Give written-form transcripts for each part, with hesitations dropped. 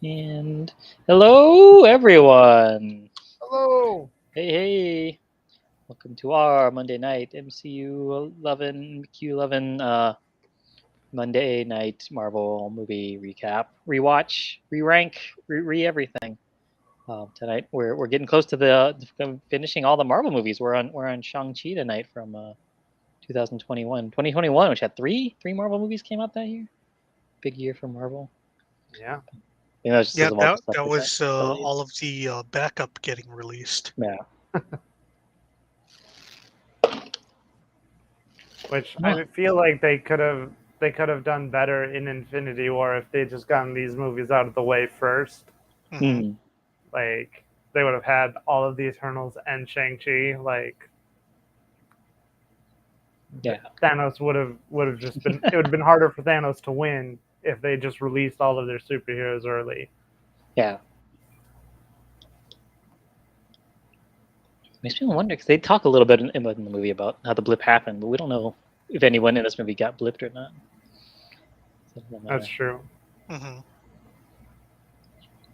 And hello, everyone. Hello. Hey, hey. Welcome to our Monday night MCU 11, Q11 Monday night Marvel movie recap, rewatch, re-rank, re everything. Tonight we're getting close to the finishing all the Marvel movies. We're on Shang Chi tonight from 2021, which had three Marvel movies came out that year. Big year for Marvel. Yeah. You know, just Yeah, because of all the that stuff that that got was delayed. all of the backup getting released. Yeah. Which Oh, I feel like they could have done better in Infinity War if they just gotten these movies out of the way first. Hmm. hmm. Like they would have had all of the Eternals and Shang-Chi. Like Yeah. Thanos would have just been it would have been harder for Thanos to win if they just released all of their superheroes early. Yeah. Makes me wonder because they talk a little bit in the movie about how the blip happened, but we don't know if anyone in this movie got blipped or not. So it doesn't That's matter. true. Hmm.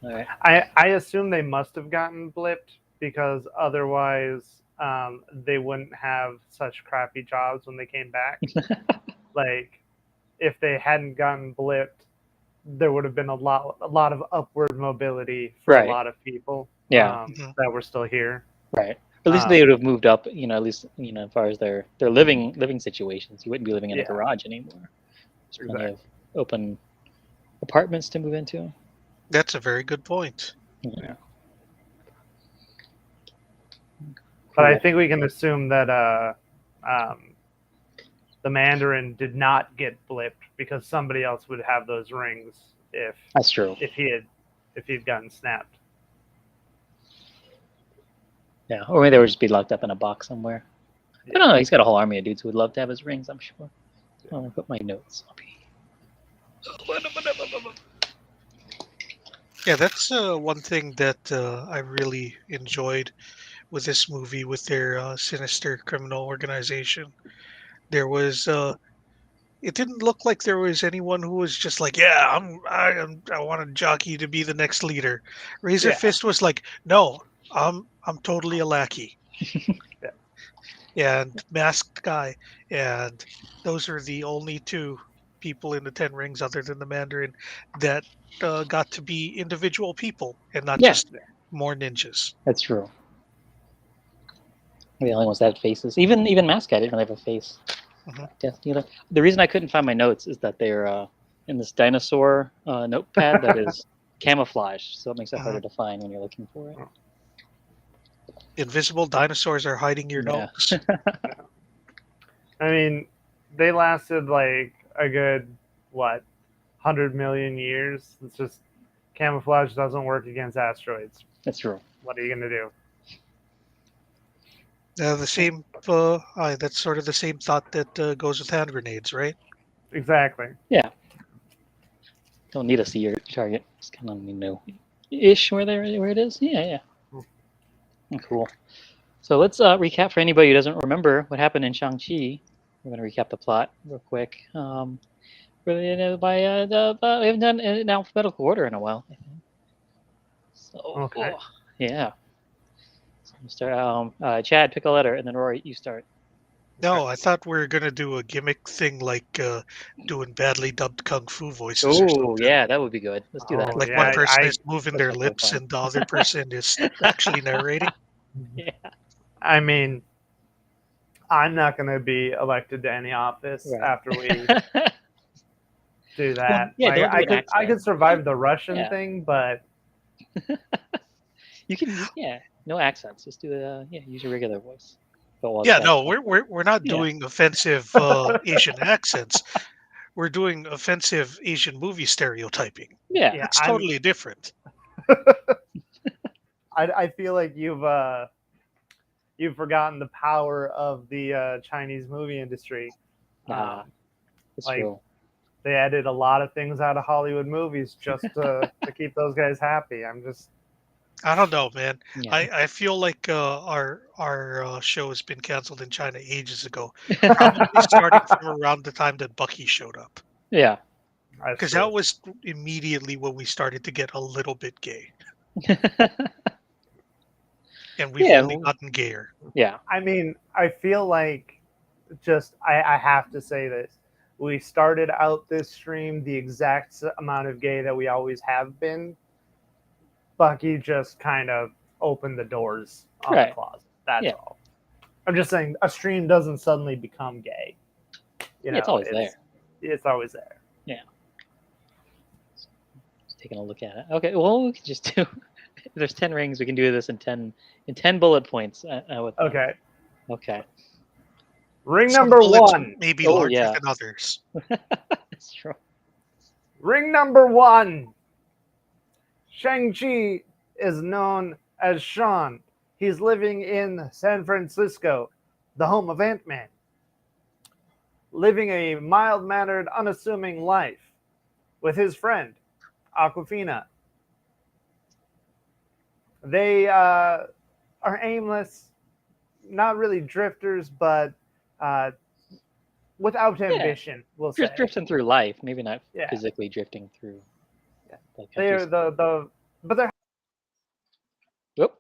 All right. I assume they must have gotten blipped because otherwise they wouldn't have such crappy jobs when they came back. Like if they hadn't gotten blipped, there would have been a lot of upward mobility for a Right. lot of people Yeah. Hmm. that were still here. Right. At least they Um, would have moved up. At least as far as their living situations, you wouldn't be living in a yeah, garage anymore. There's plenty of exactly. open apartments to move into. That's a very good point. Yeah. Yeah. But I Cool. think we can assume that um, the Mandarin did not get blipped because somebody else would have those rings That's true. if he had if he'd gotten snapped. Yeah. Or maybe they would just be locked up in a box somewhere. I don't Yeah. know. He's got a whole army of dudes who would love to have his rings, I'm sure. I'm gonna put my notes. Yeah, that's one thing that I really enjoyed with this movie, with their sinister criminal organization. There was it didn't look like there was anyone who was just like, yeah, I want a jockey to be the next leader. Razor Yeah. Fist was like, no, I'm totally a lackey. Yeah. And Masked Guy, and those are the only two people in the Ten Rings, other than the Mandarin, that got to be individual people and not Yeah, just more ninjas. that's true. We're the only ones that had faces. Even Mascot didn't really have a face. Hmm. Death Dealer. The reason I couldn't find my notes is that they're in this dinosaur notepad that is camouflaged, so it makes it Hmm. harder to find when you're looking for it. Invisible dinosaurs are hiding your Yeah. notes. I mean, they lasted like a good what 100 million years. It's just camouflage doesn't work against asteroids. That's true. What are you gonna do? The same. That's sort of the same thought that goes with hand grenades, right? Exactly. Yeah. Don't need to see your target. Just kind of know ish where it is. Yeah, yeah. Cool. So let's recap for anybody who doesn't remember what happened in Shang-Chi. We're going to recap the plot real quick. We haven't done it in alphabetical order in a while, I think. So, Okay. yeah. So we'll start. Chad, pick a letter, and then Rory, you start. No, Okay. I thought we were gonna do a gimmick thing like doing badly dubbed kung fu voices or Oh, something. yeah, that would be good. Let's do that. Oh Like Let's one do yeah, person I is moving Let's their have some lips fun. and the other person is actually narrating. Yeah, I mean I'm not gonna be elected to any office right. after we do Well, that. yeah, Like don't do an I accent. could survive the Russian Yeah, thing, but you can. Yeah, no accents. Just do use your regular voice. But while Yeah, Chad's no, we're talking. we're we're not Yeah, doing offensive Asian accents. We're doing offensive Asian movie stereotyping. yeah, yeah, That's totally different. I feel like you've forgotten the power of the Chinese movie industry. nah, Um, it's like true. they edit a lot of things out of Hollywood movies just to keep those guys happy. I'm just I don't know, man. Yeah, I feel like our show has been canceled in China ages ago. Probably starting from around the time that Bucky showed up. yeah. That's because that true. was immediately when we started to get a little bit gay, and we've Yeah, only gotten gayer. yeah, I mean, I feel like I have to say this. We started out this stream the exact amount of gay that we always have been. Bucky just kind of opened the doors on the right. closet. That's Yeah, all. I'm just saying a stream doesn't suddenly become gay. You yeah, it's know, always there. it's always there. Yeah, just taking a look at it. Okay, well, we can just do. There's 10 rings. We can do this in ten bullet points. With that. Okay. Okay. Ring Some number bullets one. may be Oh larger yeah, than others. that's true. Ring number one. Shang Chi is known as Sean. He's living in San Francisco, the home of Ant Man, living a mild mannered, unassuming life with his friend, Aquafina. They are aimless, not really drifters, but uh, without Yeah, ambition, we'll just say. drifting through life. Maybe not Yeah, physically drifting through the they're countryside. but they're Whoop.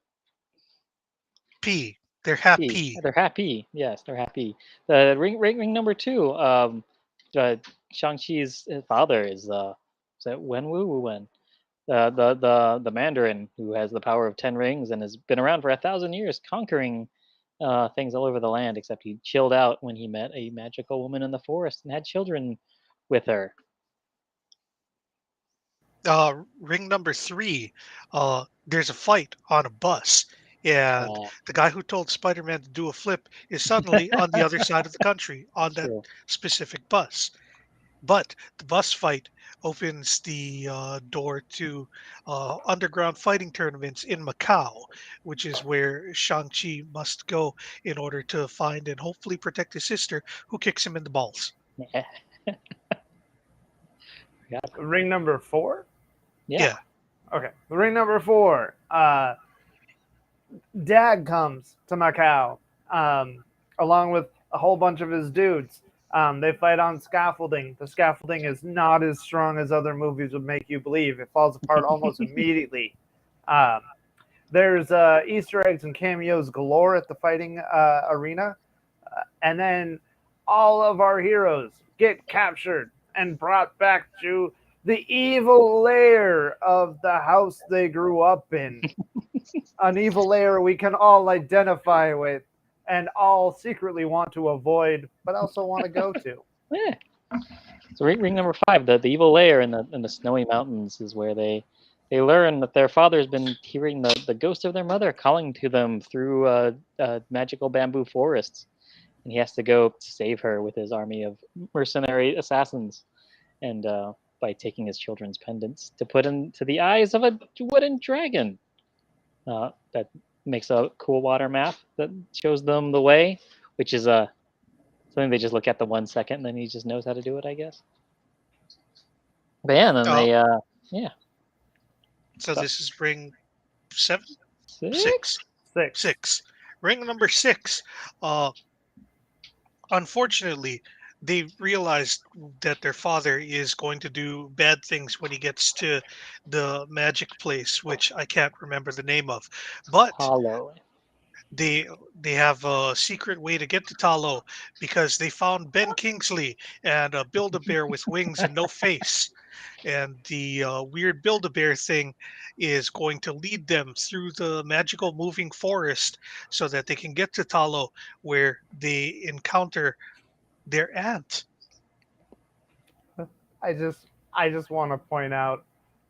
P. They're P. happy. They're happy. Yes, they're happy. The ring number two. Uh, Shang-Chi's father is that Wen? The Mandarin who has the power of 10 rings and has been around for 1,000 years, conquering things all over the land. Except he chilled out when he met a magical woman in the forest and had children with her. Ring number three. There's a fight on a bus, and Uh, the guy who told Spider-Man to do a flip is suddenly on the other side of the country on that true. specific bus. But the bus fight opens the door to underground fighting tournaments in Macau, which is where Shang-Chi must go in order to find and hopefully protect his sister, who kicks him in the balls. Yeah. Forgot about ring number four. yeah. Yeah. Okay, ring number four. Dad comes to Macau, along with a whole bunch of his dudes. They fight on scaffolding. The scaffolding is not as strong as other movies would make you believe. It falls apart almost immediately. Um, there's Easter eggs and cameos galore at the fighting arena. And then all of our heroes get captured and brought back to the evil lair of the house they grew up in, an evil layer we can all identify with and all secretly want to avoid, but also want to go to. Yeah. So ring number five, the evil lair in the snowy mountains is where they learn that their father's been hearing the ghost of their mother calling to them through magical bamboo forests, and he has to go save her with his army of mercenary assassins, and by taking his children's pendants to put into the eyes of a wooden dragon that makes a cool water map that shows them the way, which is something they just look at the 1 second and then he just knows how to do it, I guess. But yeah, and then Uh, they yeah. so So this is ring seven, six, six. Six. six. Ring number six. Uh, Unfortunately, they realized that their father is going to do bad things when he gets to the magic place, which I can't remember the name of. But Hollow. they they have a secret way to get to Talo because they found Ben Kingsley and a Build-A-Bear with wings and no face. And the weird Build-A-Bear thing is going to lead them through the magical moving forest so that they can get to Talo, where they encounter their aunt. I just want to point out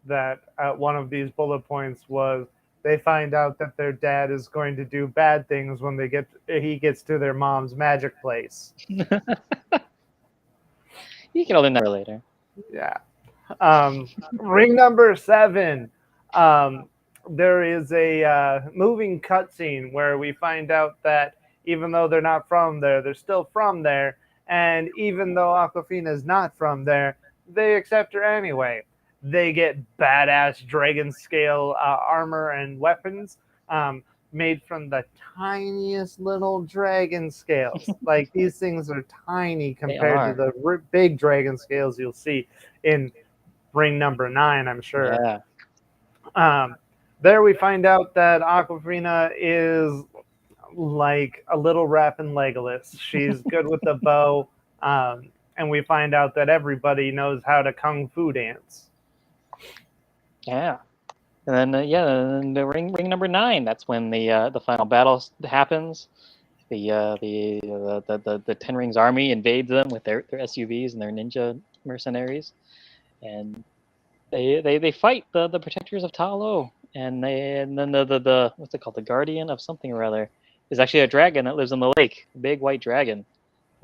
that one of these bullet points was they find out that their dad is going to do bad things when he gets to their mom's magic place. You can all learn that later. Yeah. Ring number seven. Um, there is a moving cutscene where we find out that even though they're not from there, they're still from there. And even though Aquafina is not from there, they accept her anyway. They get badass dragon scale armor and weapons. Um, made from the tiniest little dragon scales. Like these things are tiny They compared to are. the big dragon scales you'll see in ring number 9, I'm sure. Yeah. Um, there we find out that Aquafina is like a little rapping Legolas. She's good with the bow, and we find out that everybody knows how to kung fu dance. Yeah. And then yeah, and the ring number 9. That's when the final battle happens. The Ten Rings army invades them with their SUVs and their ninja mercenaries, and they fight the protectors of Talo, and then the what's it called, the guardian of something or other is actually a dragon that lives in the lake, a big white dragon,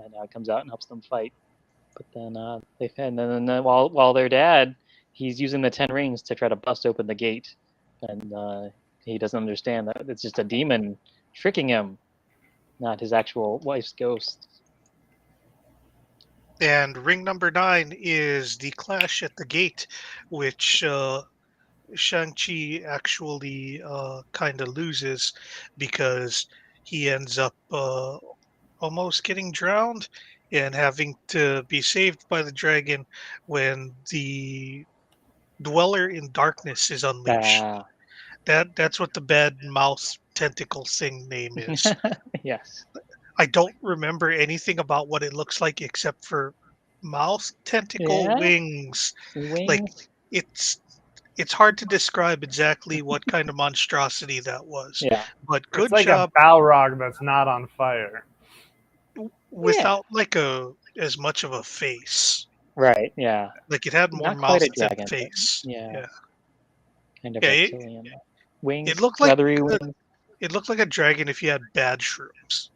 and now it comes out and helps them fight. But then while their dad, he's using the Ten Rings to try to bust open the gate, and he doesn't understand that it's just a demon tricking him, not his actual wife's ghost. And ring number 9 is the clash at the gate, which Shang-Chi actually kind of loses because he ends up almost getting drowned and having to be saved by the dragon when the Dweller in Darkness is unleashed. Ah, That's what the bad mouth tentacle thing name is. yes, I don't remember anything about what it looks like except for mouth, tentacle, yeah, wings. Like wings, it's it's hard to describe exactly what kind of monstrosity that was. yeah, But It's good like a job Balrog that's not on fire. yeah, without like a as much of a face. right, yeah, Like it had more not quite mouth a than dragon, but face. yeah, Yeah. kind of Yeah, reptilian. it Wings, looked like leathery a, wings. it looked like a dragon if you had bad shrooms.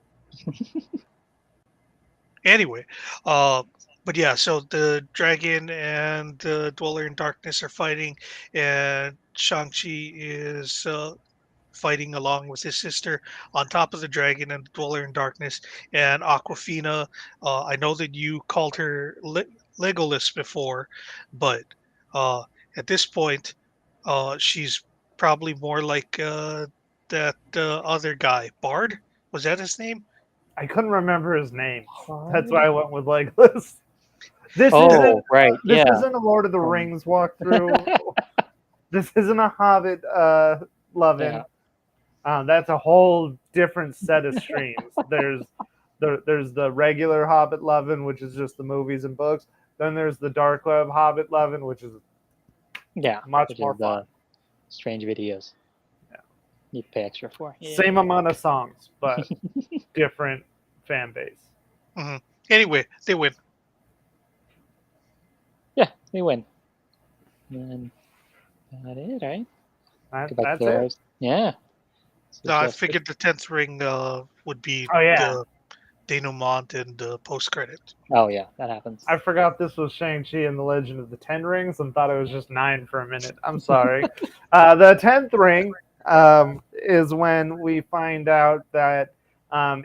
Anyway, uh, but yeah, so the dragon and the Dweller in Darkness are fighting, and Shang-Chi is fighting along with his sister on top of the dragon and the Dweller in Darkness. And Aquafina, I know that you called her Legolas before, but uh, at this point, she's probably more like that other guy, Bard. Was that his name? I couldn't remember his name. That's Hard. why I went with Legolas. This isn't Oh, right, this yeah. isn't a Lord of the From Rings walkthrough. This isn't a Hobbit yeah, lovin'. That's a whole different set of streams. There's the regular Hobbit lovin', which is just the movies and books. Then there's the dark web Hobbit lovin', which is yeah, much which is more fun. the strange videos Yeah. you pay extra for. Same Yeah, amount of songs, but different fan base. Hmm. Anyway, they win. yeah, they win. And that it, right? Go back That's to it. ours. Yeah. So No, I just figured the 10th ring would be Oh yeah, the denouement and the post credit. oh yeah, that happens. I forgot this was Shang-Chi and the Legend of the Ten Rings and thought it was just 9 for a minute. I'm sorry. The 10th ring is when we find out that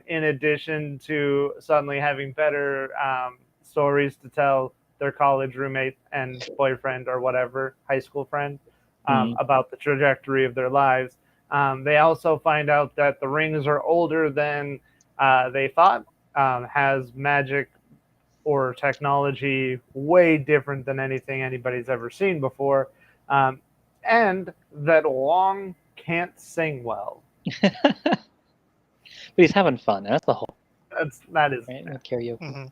in addition to suddenly having better stories to tell their college roommate and boyfriend or whatever, high school friend, Mm. about the trajectory of their lives, they also find out that the rings are older than they thought, has magic or technology way different than anything anybody's ever seen before, um, and that Wong can't sing well. But he's having fun. That's the whole That is right with karaoke. Hmm.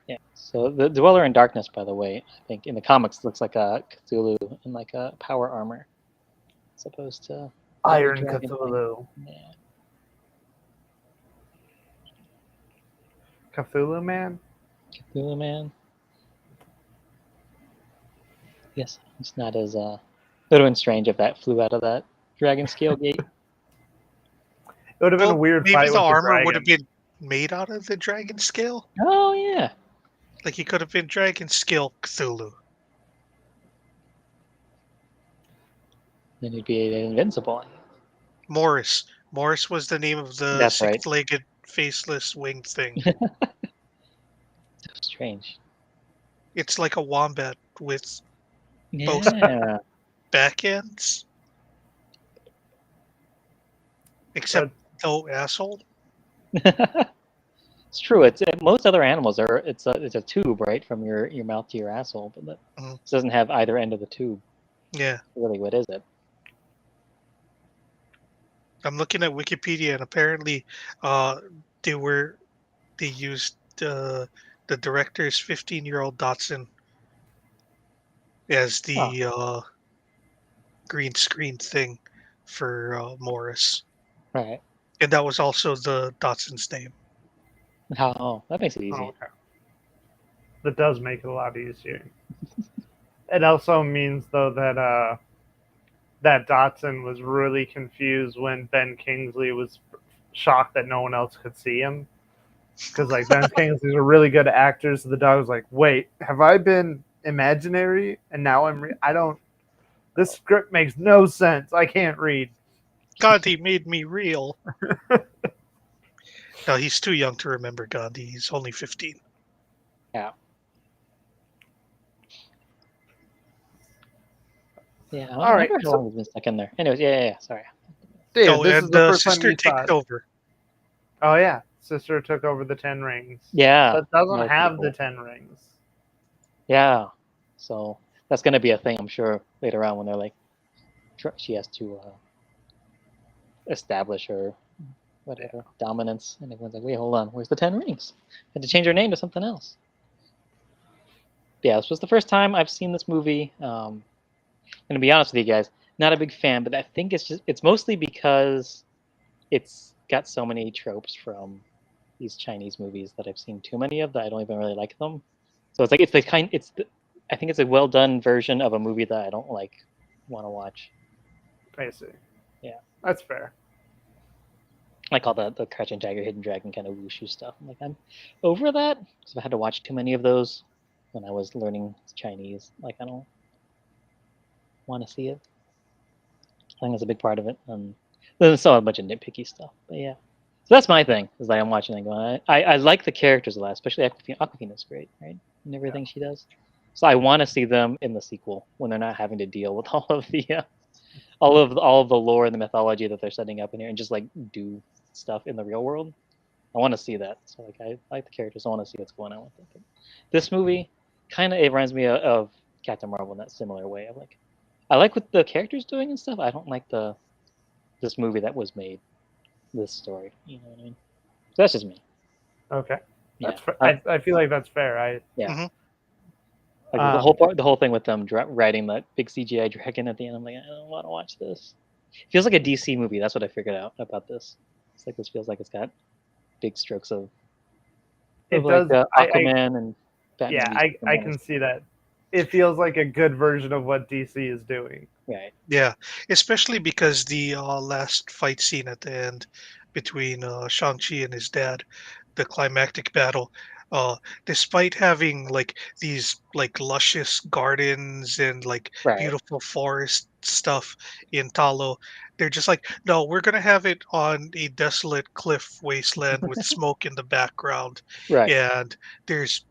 Yeah. So the Dweller in Darkness, by the way, I think in the comics looks like a Cthulhu in like a power armor, as opposed to the big Iron dragon thing. Cthulhu. Yeah. Cthulhu Man. Cthulhu man. Yes, it's not as it would have been strange if that flew out of that dragon scale gate. It would have been a Well, weird maybe fight the with the armor would have dragon. been made out of the dragon scale. Oh yeah. Like he could have been dragon scale Cthulhu. Then he'd be invincible. Morris. Morris was the name of the That's right. six-legged, faceless winged thing. So strange. It's like a wombat with both Yeah. back ends. except no asshole. It's true. It's most other animals are. It's a tube right from your mouth to your asshole, but Mhm. this doesn't have either end of the tube. Yeah, Really, what is it? I'm looking at Wikipedia, and apparently, uh, they were they used the director's 15-year-old Dotson as Oh, the green screen thing for Morris, right. and that was also the Dotson's name. How? Oh, that makes it Oh, easy. okay. That does make it a lot easier. It also means though that that Dotson was really confused when Ben Kingsley was shocked that no one else could see him. Because like Ben Kingsley's a really good actor, so the dog was like, "Wait, have I been imaginary?" And now I don't. This script makes no sense. I can't read. Gandhi made me real. No, he's too young to remember Gandhi. He's only 15. Yeah. Yeah. I All right, wonder how so long it's been stuck in there. Anyways, yeah. Sorry. Dave, Oh, this is and the first time sister you saw takes it. over. Oh yeah, Sister took over the 10 rings, Yeah. but That doesn't was pretty have the cool. 10 rings. Yeah. So that's gonna be a thing, I'm sure, later on when they're like, she has to establish her whatever dominance, and everyone's like, wait, hold on, where's the 10 rings? Had to change her name to something else. Yeah, this was the first time I've seen this movie. And to be honest with you guys, not a big fan, but I think it's mostly because it's got so many tropes from these Chinese movies that I've seen too many of that I don't even really like them. So it's like I think it's a well done version of a movie that I don't like want to watch. I see. Yeah. That's fair. Like all the Crouching Tiger, Hidden Dragon kind of wushu stuff. I'm like, I'm over that because I had to watch too many of those when I was learning Chinese. Like, I don't want to see it. I think that's a big part of it. There's still a bunch of nitpicky stuff, but yeah. So that's my thing. Is like I'm watching and going, I like the characters a lot, especially Aquafina. Aquafina's great, right? And everything she does. So I want to see them in the sequel when they're not having to deal with all of the lore and the mythology that they're setting up in here, and just like do stuff in the real world. I want to see that. So like I like the characters. I want to see what's going on with them. But this movie kind of it reminds me of Captain Marvel in that similar way. Of like I like what the characters doing and stuff. I don't like this movie that was made. This story. You know what I mean? So that's just me. Okay, Yeah. that's fair. I feel like that's fair. Yeah. Hmm. Like Um, the whole thing with them riding that big CGI dragon at the end. I'm like, I don't want to watch this. It feels like a DC movie. That's what I figured out about this. It's like this feels like it's got big strokes of it like does. Aquaman and Batman Yeah, v I Superman and can stuff see like that. It feels like a good version of what DC is doing. that. Right. Yeah, especially because the last fight scene at the end between Shang Chi and his dad, the climactic battle. Uh, Despite having like these like luscious gardens and like Right. beautiful forest stuff in Talo, they're just like, no, we're gonna have it on a desolate cliff wasteland with smoke in the background, Right. and there's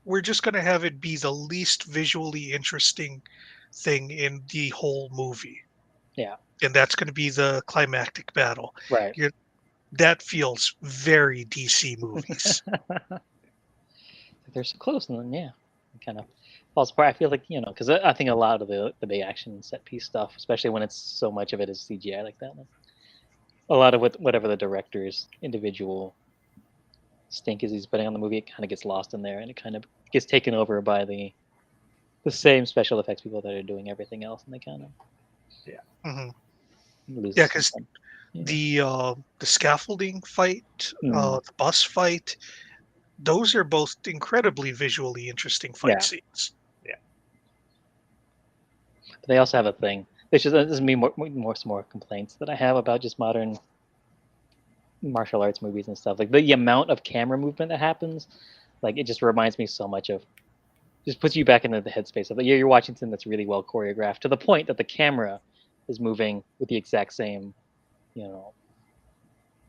we're just gonna have it be the least visually interesting thing in the whole movie, Yeah. and that's going to be the climactic battle. Right. You're, that feels very DC movies. They're so close, and then yeah, it kind of falls apart. I feel like because I think a lot of the big action set piece stuff, especially when it's so much of it is CGI like that, like, a lot of whatever the director's individual stink is he's putting on the movie, it kind of gets lost in there, and it kind of gets taken over by the same special effects people that are doing everything else, and they kind of Yeah. Hmm. lose Yeah, because something. Yeah. the scaffolding fight, Mm. the bus fight, those are both incredibly visually interesting fight Yeah. scenes. Yeah. But they also have a thing. It's just this is me some more complaints that I have about just modern martial arts movies and stuff. Like the amount of camera movement that happens, like it just reminds me so much of just puts you back into the headspace of like, yeah, you're watching something that's really well choreographed to the point that the camera is moving with the exact same, you know,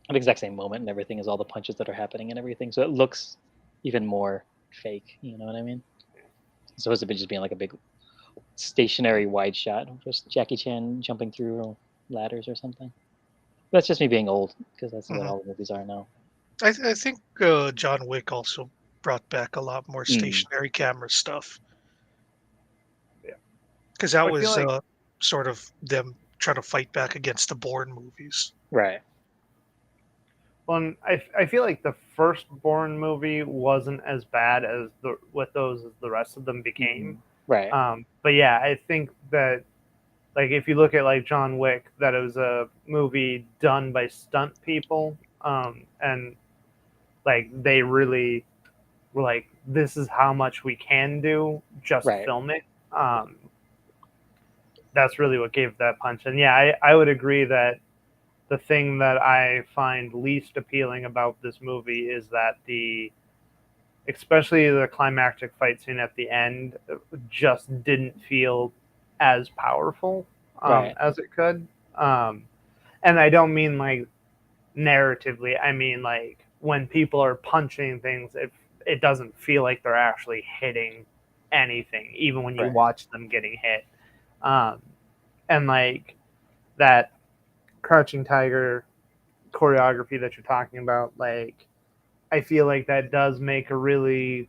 the exact same moment and everything as all the punches that are happening and everything. So it looks even more fake. You know what I mean? So as it just being like a big stationary wide shot of just Jackie Chan jumping through ladders or something. That's just me being old because that's what Mhm. all the movies are now. I think John Wick also brought back a lot more Mm, stationary camera stuff Yeah. because that I feel was like sort of them trying to fight back against the Bourne movies. right. I feel like the first Bourne movie wasn't as bad as the rest of them became. Mm, right. But yeah, I think that like if you look at like John Wick, that it was a movie done by stunt people, and like they really were like, this is how much we can do, just Right. film it. Um, that's really what gave that punch. And yeah, I would agree that the thing that I find least appealing about this movie is that especially the climactic fight scene at the end, just didn't feel as powerful Right. as it could. Um, and I don't mean like narratively. I mean like when people are punching things, it doesn't feel like they're actually hitting anything, even when you Right. watch them getting hit. Um, and like that Crouching Tiger choreography that you're talking about, like I feel like that does make a really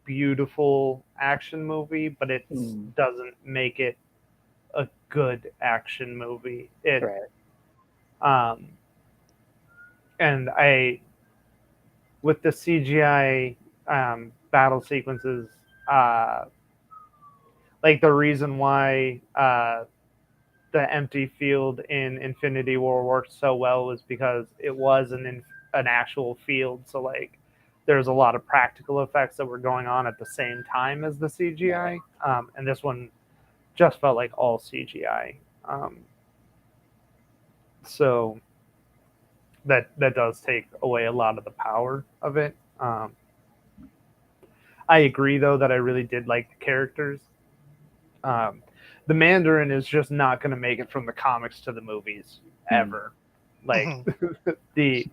beautiful action movie, but it Mm, doesn't make it a good action movie. It right. um, and I with the CGI battle sequences, uh, like the reason why the empty field in Infinity War worked so well was because it was an actual field. So like there's a lot of practical effects that were going on at the same time as the Right. CGI, and this one just felt like all CGI. Um, so that does take away a lot of the power of it. I agree though that I really did like the characters. Um, the Mandarin is just not going to make it from the comics to the movies Mm, ever. Like Hmm. the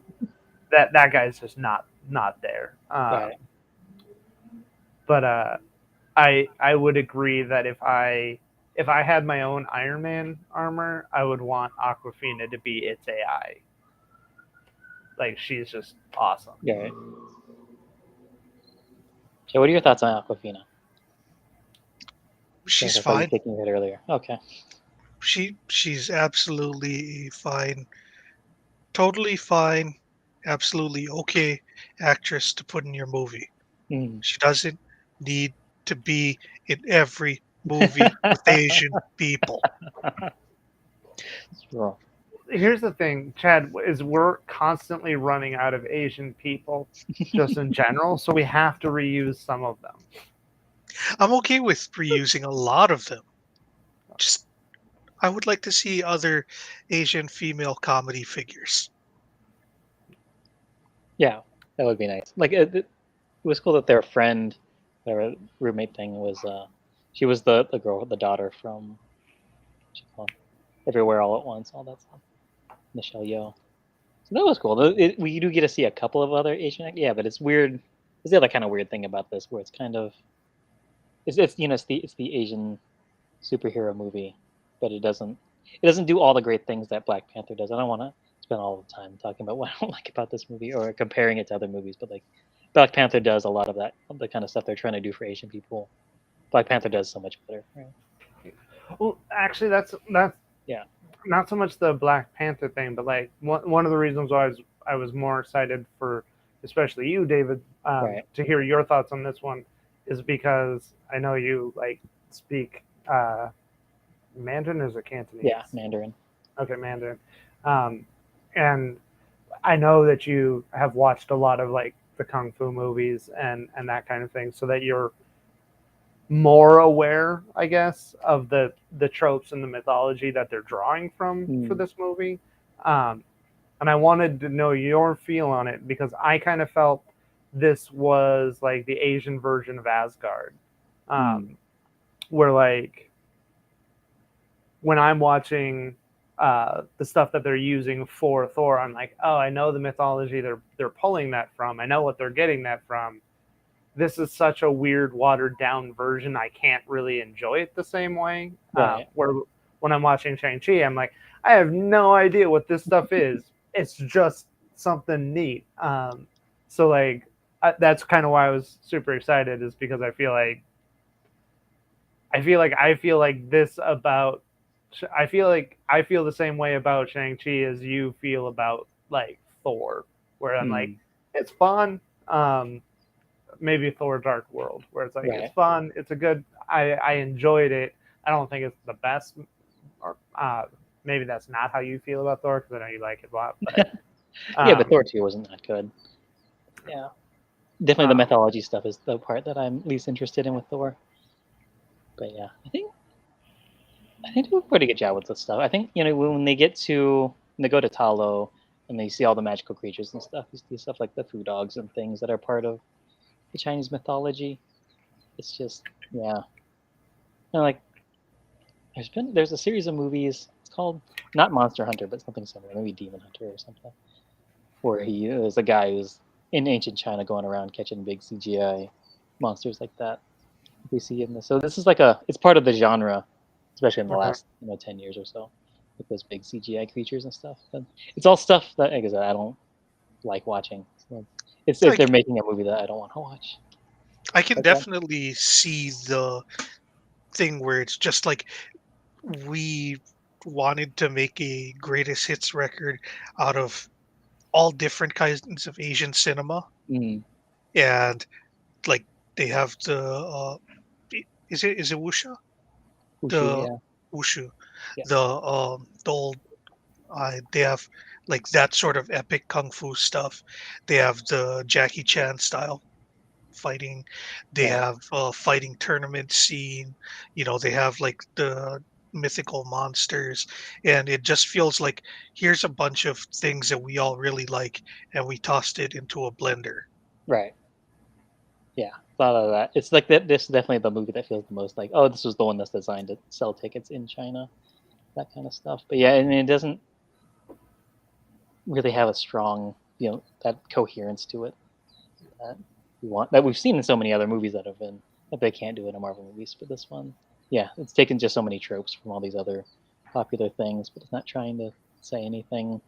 that guy's just not there. right. But I would agree that if I had my own Iron Man armor, I would want Aquafina to be its AI. Like she's just awesome. Right. Okay. What are your thoughts on Aquafina? Because She's I thought you were fine. taking it earlier. Okay. She's absolutely fine, totally fine, absolutely okay actress to put in your movie. Mm. She doesn't need to be in every movie with Asian people. Sure. Here's the thing, Chad, is we're constantly running out of Asian people just in general, so we have to reuse some of them. I'm okay with reusing a lot of them. Just I would like to see other Asian female comedy figures. Yeah, that would be nice. Like it was cool that their friend, their roommate thing was she was the girl, the daughter from what you call 'em? Everywhere All at Once, all that stuff. Michelle Yeoh. So that was cool. We do get to see a couple of other Asian, yeah, but it's weird. There's the other kind of weird thing about this, where it's kind of it's it's the Asian superhero movie, but it doesn't do all the great things that Black Panther does. I don't want to spend all the time talking about what I don't like about this movie or comparing it to other movies, but like Black Panther does a lot of that, the kind of stuff they're trying to do for Asian people. Black Panther does so much better. Right? Well, actually, that's Yeah. not so much the Black Panther thing, but like one of the reasons why I was more excited for, especially you, David, Right. to hear your thoughts on this one, is because I know you like speak Mandarin or is it Yeah. Cantonese? Mandarin. Okay, Mandarin, um, and I know that you have watched a lot of like the kung fu movies and that kind of thing, so that you're more aware, I guess, of the tropes and the mythology that they're drawing from for Mm, this movie. Um, and I wanted to know your feel on it because I kind of felt this was like the Asian version of Asgard, mm, um, where like when I'm watching the stuff that they're using for Thor, I'm like, oh, I know the mythology they're pulling that from. I know what they're getting that from. This is such a weird, watered down version. I can't really enjoy it the same way. right. Where when I'm watching Shang Chi, I'm like, I have no idea what this stuff is. It's just something neat. So like that's kind of why I was super excited, is because I feel like this about. I feel the same way about Shang Chi as you feel about like Thor, where I'm like, Mm, it's fun. Maybe Thor Dark World, where it's like it's right. fun. It's a good. I enjoyed it. I don't think it's the best, or maybe that's not how you feel about Thor, because I know you like it a lot. But Yeah, but um, Thor 2 wasn't that good. Yeah. Definitely the um, mythology stuff is the part that I'm least interested in with Thor. But yeah, I think they do a pretty good job with this stuff. I think, when they go to Talo and they see all the magical creatures and stuff, you see stuff like the food dogs and things that are part of the Chinese mythology. It's just, yeah. Like there's a series of movies. It's called not Monster Hunter, but something similar, maybe Demon Hunter or something, where he is a guy who's in ancient China going around catching big CGI monsters like that. We see in this. So this is it's part of the genre, especially in the okay. last 10 years or so, with those big CGI creatures and stuff. But it's all stuff that, like I said, I don't like watching. So it's if I, they're making a movie that I don't want to watch. I can Okay. definitely see the thing where it's just like we wanted to make a greatest hits record out of all different kinds of Asian cinema, Mm, and like they have the is it wuxia, Wushu, the yeah, wushu, yeah, the old they have like that sort of epic kung fu stuff. They have the Jackie Chan style fighting. They right, have a fighting tournament scene. They have like the mythical monsters, and it just feels like here's a bunch of things that we all really like, and we tossed it into a blender. right. Yeah, a lot of that. It's like that. This is definitely the movie that feels the most like, oh, this was the one that's designed to sell tickets in China, that kind of stuff. But yeah, and it doesn't really have a strong, that coherence to it that that we've seen in so many other movies that they can't do in a Marvel movies. But this one, yeah, it's taken just so many tropes from all these other popular things, but it's not trying to say anything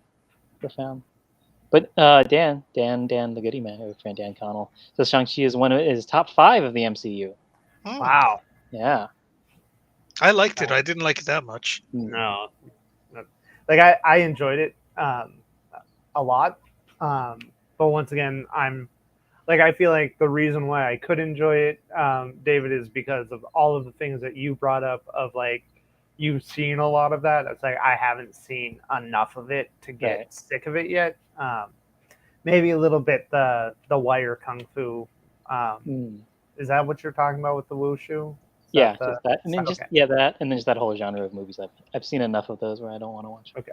profound. But Dan, the Goody Man, our friend Dan Connell, says Shang-Chi is one of his top 5 of the MCU. Hmm. Wow. Yeah. I liked it. Uh, I didn't like it that much. Mm. no, like I enjoyed it a lot. But once again, I feel like the reason why I could enjoy it, David, is because of all of the things that you brought up. Of like, you've seen a lot of that. It's like I haven't seen enough of it to get Right. sick of it yet. Maybe a little bit the wire kung fu. Um, Mm. is that what you're talking about with the wushu? Is that Yeah, the just that, and then just okay? yeah that, and then just that whole genre of movies. I've seen enough of those where I don't want to watch. Okay.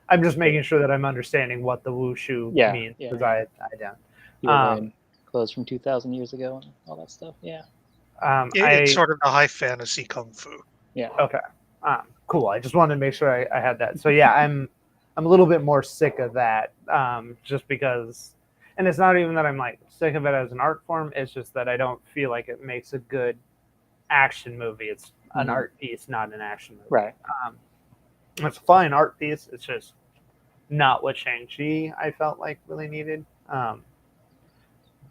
I'm just But making sure that I'm understanding what the wushu yeah, means, yeah, because yeah. I don't. People Um, wearing clothes from 2,000 years ago and all that stuff. Yeah, It's I sort of the high fantasy kung fu. yeah. Okay. Cool. I just wanted to make sure I had that. So yeah, I'm a little bit more sick of that. Just because, and it's not even that I'm like sick of it as an art form. It's just that I don't feel like it makes a good action movie. It's an Hmm. art piece, not an action movie. Right. It's a fine art piece. It's just not what Shang Chi I felt like really needed.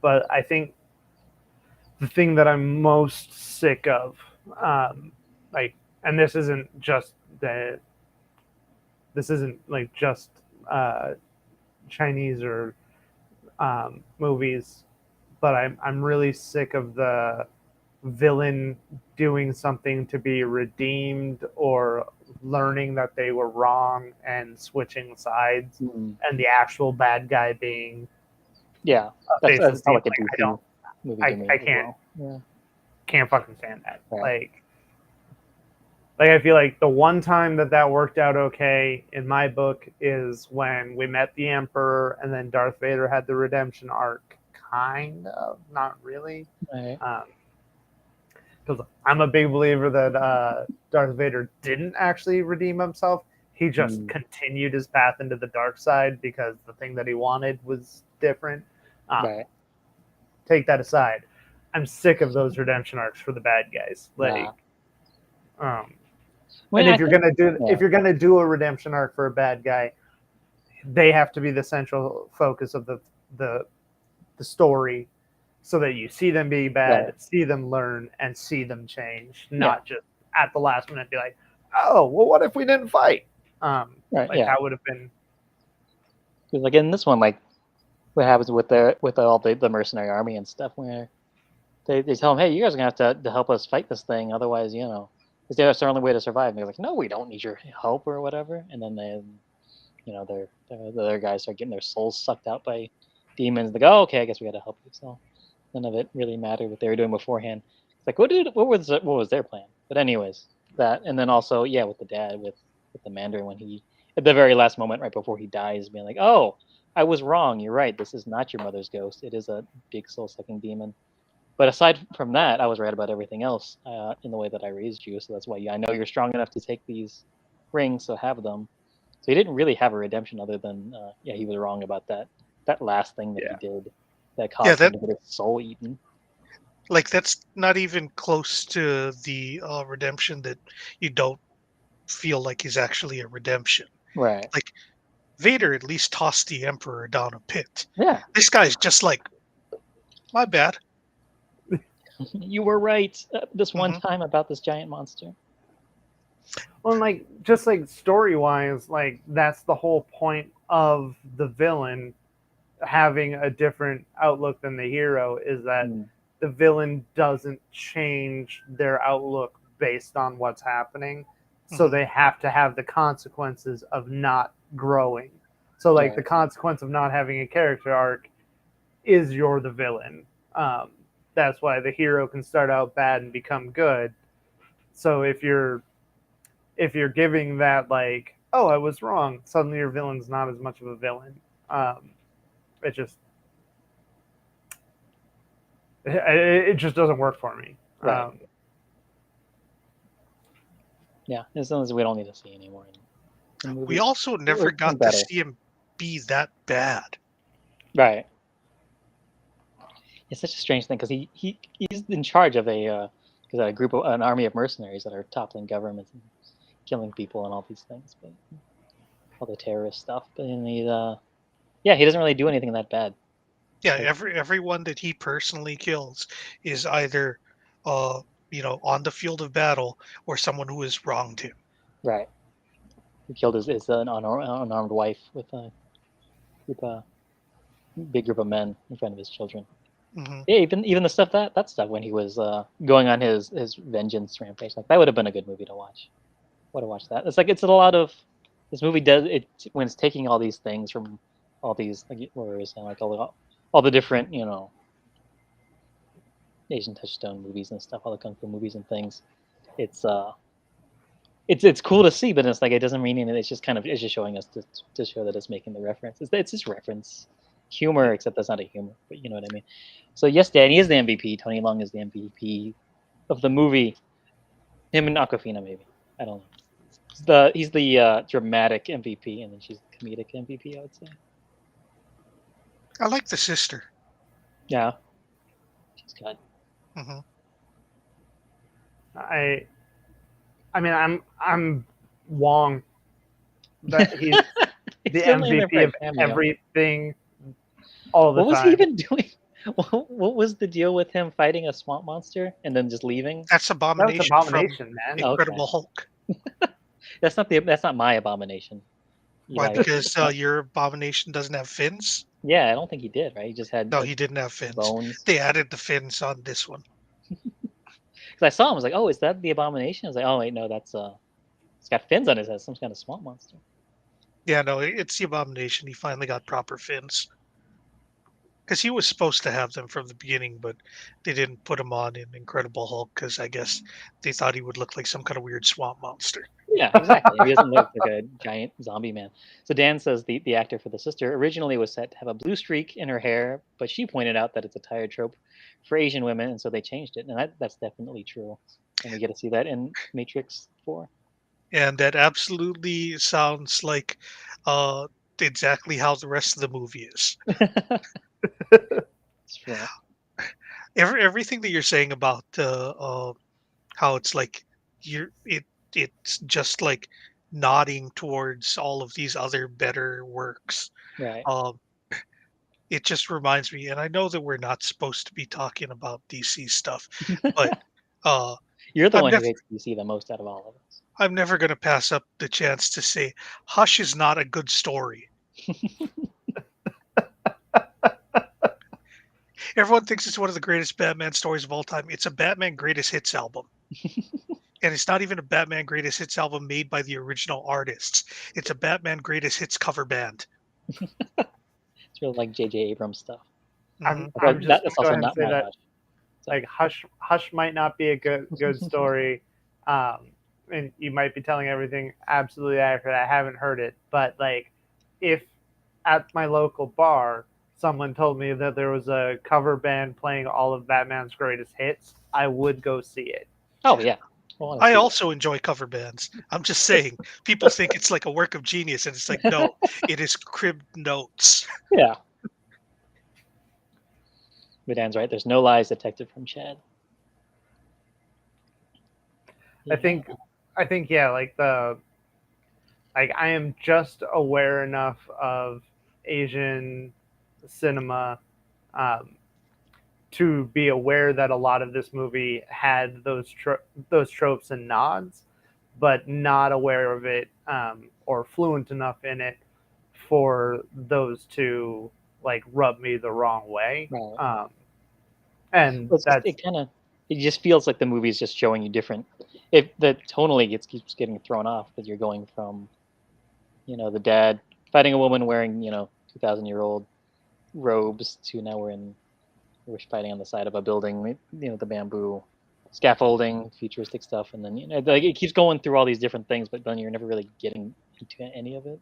But I think the thing that I'm most sick of, um, like, and the this isn't like just uh, Chinese or movies, but I'm really sick of the villain doing something to be redeemed, or learning that they were wrong and switching sides, Mm. and the actual bad guy being Yeah, a that's faceless how demon. like a Like DC movie to I me as can't well. Yeah. fucking stand that. Right. Like I feel like the one time that worked out okay in my book is when we met the Emperor, and then Darth Vader had the redemption arc, kind of, not really. Right. Because I'm a big believer that Darth Vader didn't actually redeem himself. He just Mm. continued his path into the dark side because the thing that he wanted was different. Um, Right. take that aside. I'm sick of those redemption arcs for the bad guys. Nah. Um, And Well, I think if yeah, you're gonna do a redemption arc for a bad guy, they have to be the central focus of the the story, so that you see them be bad, right, see them learn, and see them change, yeah, not just at the last minute be like, oh, well, what if we didn't fight? right, Like yeah. that would have been, 'Cause, like in this one, like what happens with all the mercenary army and stuff, where they tell him, hey, you guys are gonna have to help us fight this thing, otherwise, because that's our only way to survive. And they're like, no, we don't need your help or whatever. And then the other guys start getting their souls sucked out by demons. They go, oh, okay, I guess we got to help you. So none of it really mattered what they were doing beforehand. It's like, what was their plan? But anyways, that, and then also, yeah, with the dad, with the Mandarin, when he at the very last moment, right before he dies, being like, oh, I was wrong. You're right. This is not your mother's ghost. It is a big soul sucking demon. But aside from that, I was right about everything else in the way that I raised you. So that's why I know you're strong enough to take these rings. So have them. So he didn't really have a redemption other than yeah, he was wrong about that last thing that he yeah, did that Yeah, caused him that to get his soul eaten. like that's not even close to the redemption that you don't feel like is actually a redemption. Right. Like Vader at least tossed the Emperor down a pit. Yeah. This guy's just like, my bad. You were right this one Hmm. time about this giant monster. well, and like just like story wise, like that's the whole point of the villain having a different outlook than the hero, is that Mm, the villain doesn't change their outlook based on what's happening. So Hmm. they have to have the consequences of not growing. So, like, the right. consequence of not having a character arc is you're the villain. Um, that's why the hero can start out bad and become good. So if you're giving that like, oh, I was wrong, suddenly your villain's not as much of a villain. It just it just doesn't work for me. Right. Yeah. There's things we don't need to see anymore in We movies. also Or never something got to better. see him be that bad. Right. It's such a strange thing because he's in charge of a group of an army of mercenaries that are toppling governments and killing people and all these things, but all the terrorist stuff. But in yeah, he doesn't really do anything that bad. Yeah, Like, everyone that he personally kills is either, uh, on the field of battle or someone who has wronged him. right, he killed his unarmed wife with a group, big group of men in front of his children. Hmm. Yeah, even the stuff that stuff when he was going on his vengeance rampage, like that would have been a good movie to watch. Would have watched that. It's like it's a lot of this movie does it when it's taking all these things from all these like what were we saying, like all the different Asian touchstone movies and stuff, all the kung fu movies and things. It's it's cool to see, but it's like it doesn't mean anything. It's just kind of it's just showing us to show that it's making the reference. It's just reference humor, Yeah. except that's not a humor, but you know what I mean. So yes, Danny is the MVP. Tony Leung is the MVP of the movie. Him and Aquafina maybe. I don't know. He's the dramatic MVP, and then she's the comedic MVP. I would say. I like the sister. Yeah, she's good. Hmm. I I mean I'm Wong, that he's the He's only in there for MVP a of cameo. everything all the What was he time. even doing? What was the deal with him fighting a swamp monster and then just leaving? That's That was Abomination from Abomination, man. Okay, Incredible Hulk. that's not my abomination. Why? Eli, Because uh, your Abomination doesn't have fins? yeah, I don't think he did. Right, he just had No, like he didn't have fins. bones. They added the fins on this one. Because I saw him, I was like, oh, is that the abomination? I was like, oh wait, no, that's it's got fins on his head, some kind of swamp monster. Yeah, no, it's the Abomination. He finally got proper fins. Because he was supposed to have them from the beginning, but they didn't put him on in Incredible Hulk because I guess they thought he would look like some kind of weird swamp monster. Yeah, exactly. He doesn't look like a giant zombie man. So Dan says the actor for the sister originally was set to have a blue streak in her hair, but she pointed out that it's a tired trope for Asian women, and so they changed it. And that's definitely true. And we get to see that in Matrix 4. And that absolutely sounds like uh, exactly how the rest of the movie is. It's true. Everything that you're saying about how it's like you're it it's just like nodding towards all of these other better works. Right. Um, it just reminds me, and I know that we're not supposed to be talking about DC stuff, but uh, You're the I'm one who never hates DC the most out of all of us. I'm never going to pass up the chance to say Hush is not a good story. Everyone thinks it's one of the greatest Batman stories of all time. It's a Batman Greatest Hits album. And it's not even a Batman Greatest Hits album made by the original artists. It's a Batman Greatest Hits cover band. It's really like J.J. Abrams stuff. Hmm I'm just That's gonna go also ahead and not say my that Hush. So, like Hush might not be a good story, um, and you might be telling everything absolutely accurate. I haven't heard it, but like if at my local bar someone told me that there was a cover band playing all of Batman's greatest hits, I would go see it. oh yeah, I want to I see that. also enjoy cover bands. I'm just saying, people think it's like a work of genius, and it's like, no, it is cribbed notes. Yeah, but Dan's right. There's no lies detected from Chad. I Yeah. think I think yeah, like I am just aware enough of Asian cinema um, to be aware that a lot of this movie had those tropes and nods, but not aware of it or fluent enough in it for those to like rub me the wrong way. Right. And Well, it's just that's it just feels like the movie's just showing you different. If the tonally keeps getting thrown off because you're going from the dad fighting a woman wearing 2,000-year-old robes to now we're fighting on the side of a building, the bamboo scaffolding, futuristic stuff, and then like it keeps going through all these different things, but then you're never really getting into any of it.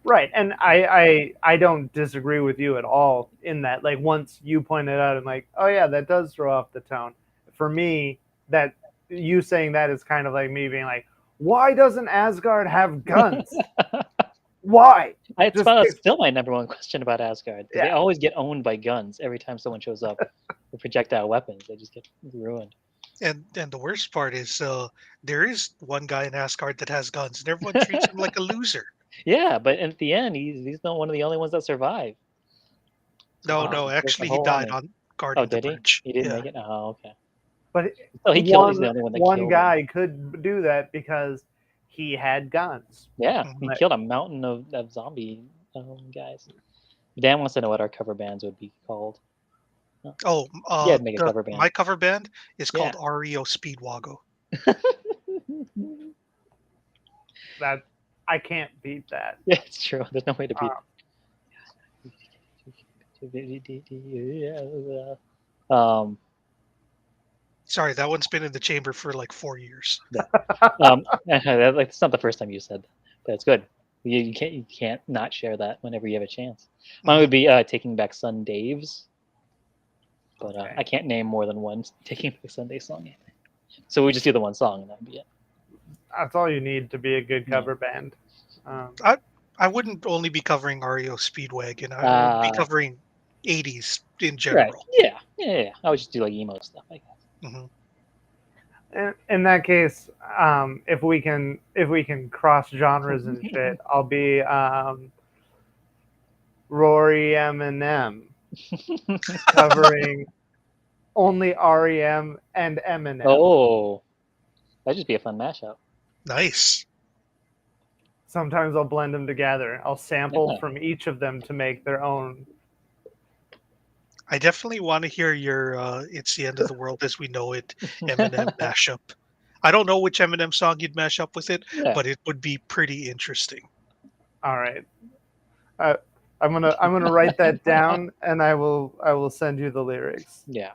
right. And I don't disagree with you at all in that. Like once you pointed out, I'm like, oh yeah, that does throw off the tone. For me, that you saying that is kind of like me being like, why doesn't Asgard have guns? Why? It's Just still my number one question about Asgard because they yeah. always get owned by guns every time someone shows up with projectile weapons. They just get ruined. And the worst part is there is one guy in Asgard that has guns, and everyone treats him like a loser. Yeah, but at the end, he's not one of the only ones that survive. So No, he no, kills the actually, he whole died army. on Oh, guarding the did he? bridge. He didn't Yeah. make it. Oh, okay. But So he's the one only one that one killed him. guy could do that because he had guns. Yeah, he Mhm. Like, killed a mountain of zombie guys. Dan wants to know what our cover bands would be called. Oh, Oh, yeah, make a cover my band. cover band is Yeah. called REO Speedwago. that I can't beat that. Yeah, it's true. There's no way to beat. Uh, Um, Sorry, that one's been in the chamber for like 4 years. yeah. It's not the first time you said that, but it's good. You can't not share that whenever you have a chance. Mine Mhm. would be Taking Back Sundays, but Okay. I can't name more than one Taking Back Sunday song. So we just do the one song and that'd be it. that's all you need to be a good cover band. I wouldn't only be covering REO Speedwagon. I would be covering 80s in Right. general. Yeah. I would just do like emo stuff, I guess. Hmm In that case, if we can cross genres and shit, I'll be Rory Eminem covering only REM and Eminem. Oh, that'd just be a fun mashup. Nice. Sometimes I'll blend them together. I'll sample Yeah. from each of them to make their own. I definitely want to hear your "It's the End of the World as We Know It" Eminem mashup. I don't know which Eminem song you'd mash up with it, Yeah. but it would be pretty interesting. All right. Uh, I'm gonna write that down, and I will send you the lyrics. Yeah.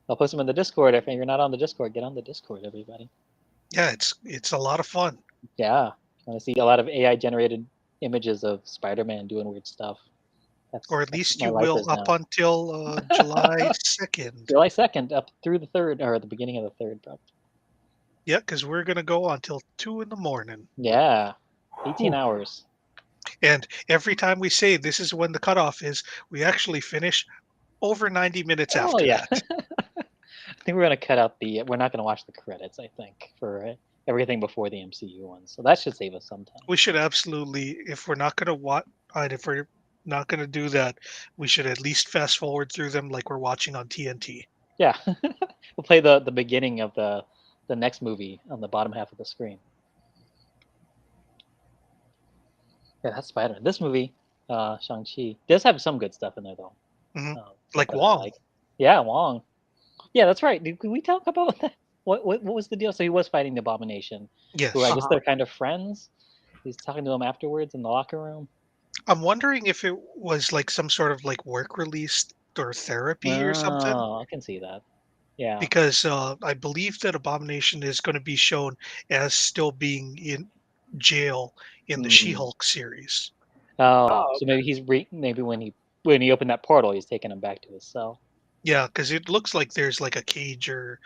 I'll post them in the Discord. If you're not on the Discord, get on the Discord, everybody. Yeah, it's a lot of fun. Yeah. I want to see a lot of AI generated images of Spider-Man doing weird stuff. Or at That's least what my you life will is up now. until July 2nd. July 2nd up through the 3rd, or the beginning of the 3rd, probably. Yeah, because we're going to go until 2 in the morning. Yeah. 18 hours. And every time we say this is when the cutoff is, we actually finish over 90 minutes Oh, after yeah. that. I think we're going to cut out we're not going to watch the credits, I think, for everything before the MCU ones. So that should save us some time. We should absolutely, if we're not gonna watch, if we're not gonna do that, we should at least fast forward through them like we're watching on TNT. Yeah, we'll play the beginning of the next movie on the bottom half of the screen. Yeah, that's Spider. This movie, Shang Chi, does have some good stuff in there though. Hmm. Stuff Like that I Wong. like. Yeah, Wong. Yeah, that's right. Can we talk about that? What was the deal? So he was fighting the Abomination, who I Yes. guess Uh-huh. they're kind of friends. He's talking to him afterwards in the locker room. I'm wondering if it was like some sort of like work release or therapy or something, Oh, I can see that. Yeah. because I believe that Abomination is going to be shown as still being in jail in the Mm. She-Hulk series. Oh, Oh, so maybe maybe when he opened that portal, he's taking him back to his cell. Yeah, because it looks like there's like a cage or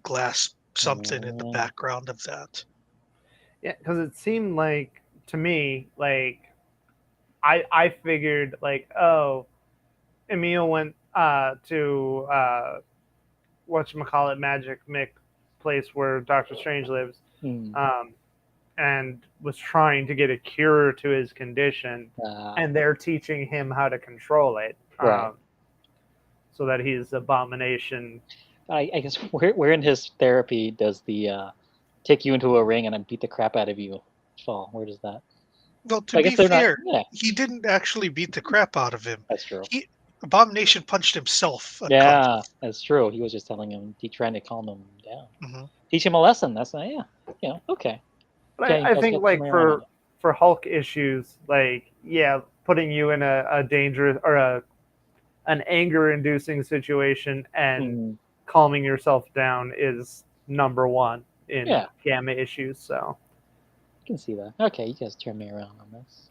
glass something in the Oh. background of that. yeah, because it seemed like to me like I figured like, oh, Emil went to whatchamacallit Magic Mick place where Doctor Strange lives, Mm. um, and was trying to get a cure to his condition, Ah, and they're teaching him how to control it, right. so that he's abomination. I guess where in his therapy does the take you into a ring and then beat the crap out of you fall? Where does that? Well, to I be guess they're not. fair, Yeah, he didn't actually beat the crap out of him. that's true. He Abomination punched himself Yeah, unconscious. that's true. He was just telling him, he trying to calm him down, Hmm. teach him a lesson. That's not, yeah, okay. But Yeah, you I guys think get turn like me around on it. for Hulk issues, like yeah, putting you in a dangerous or an anger inducing situation and Mm, calming yourself down is number one in yeah, gamma issues. So I can see that. Okay, you guys turn me around on this.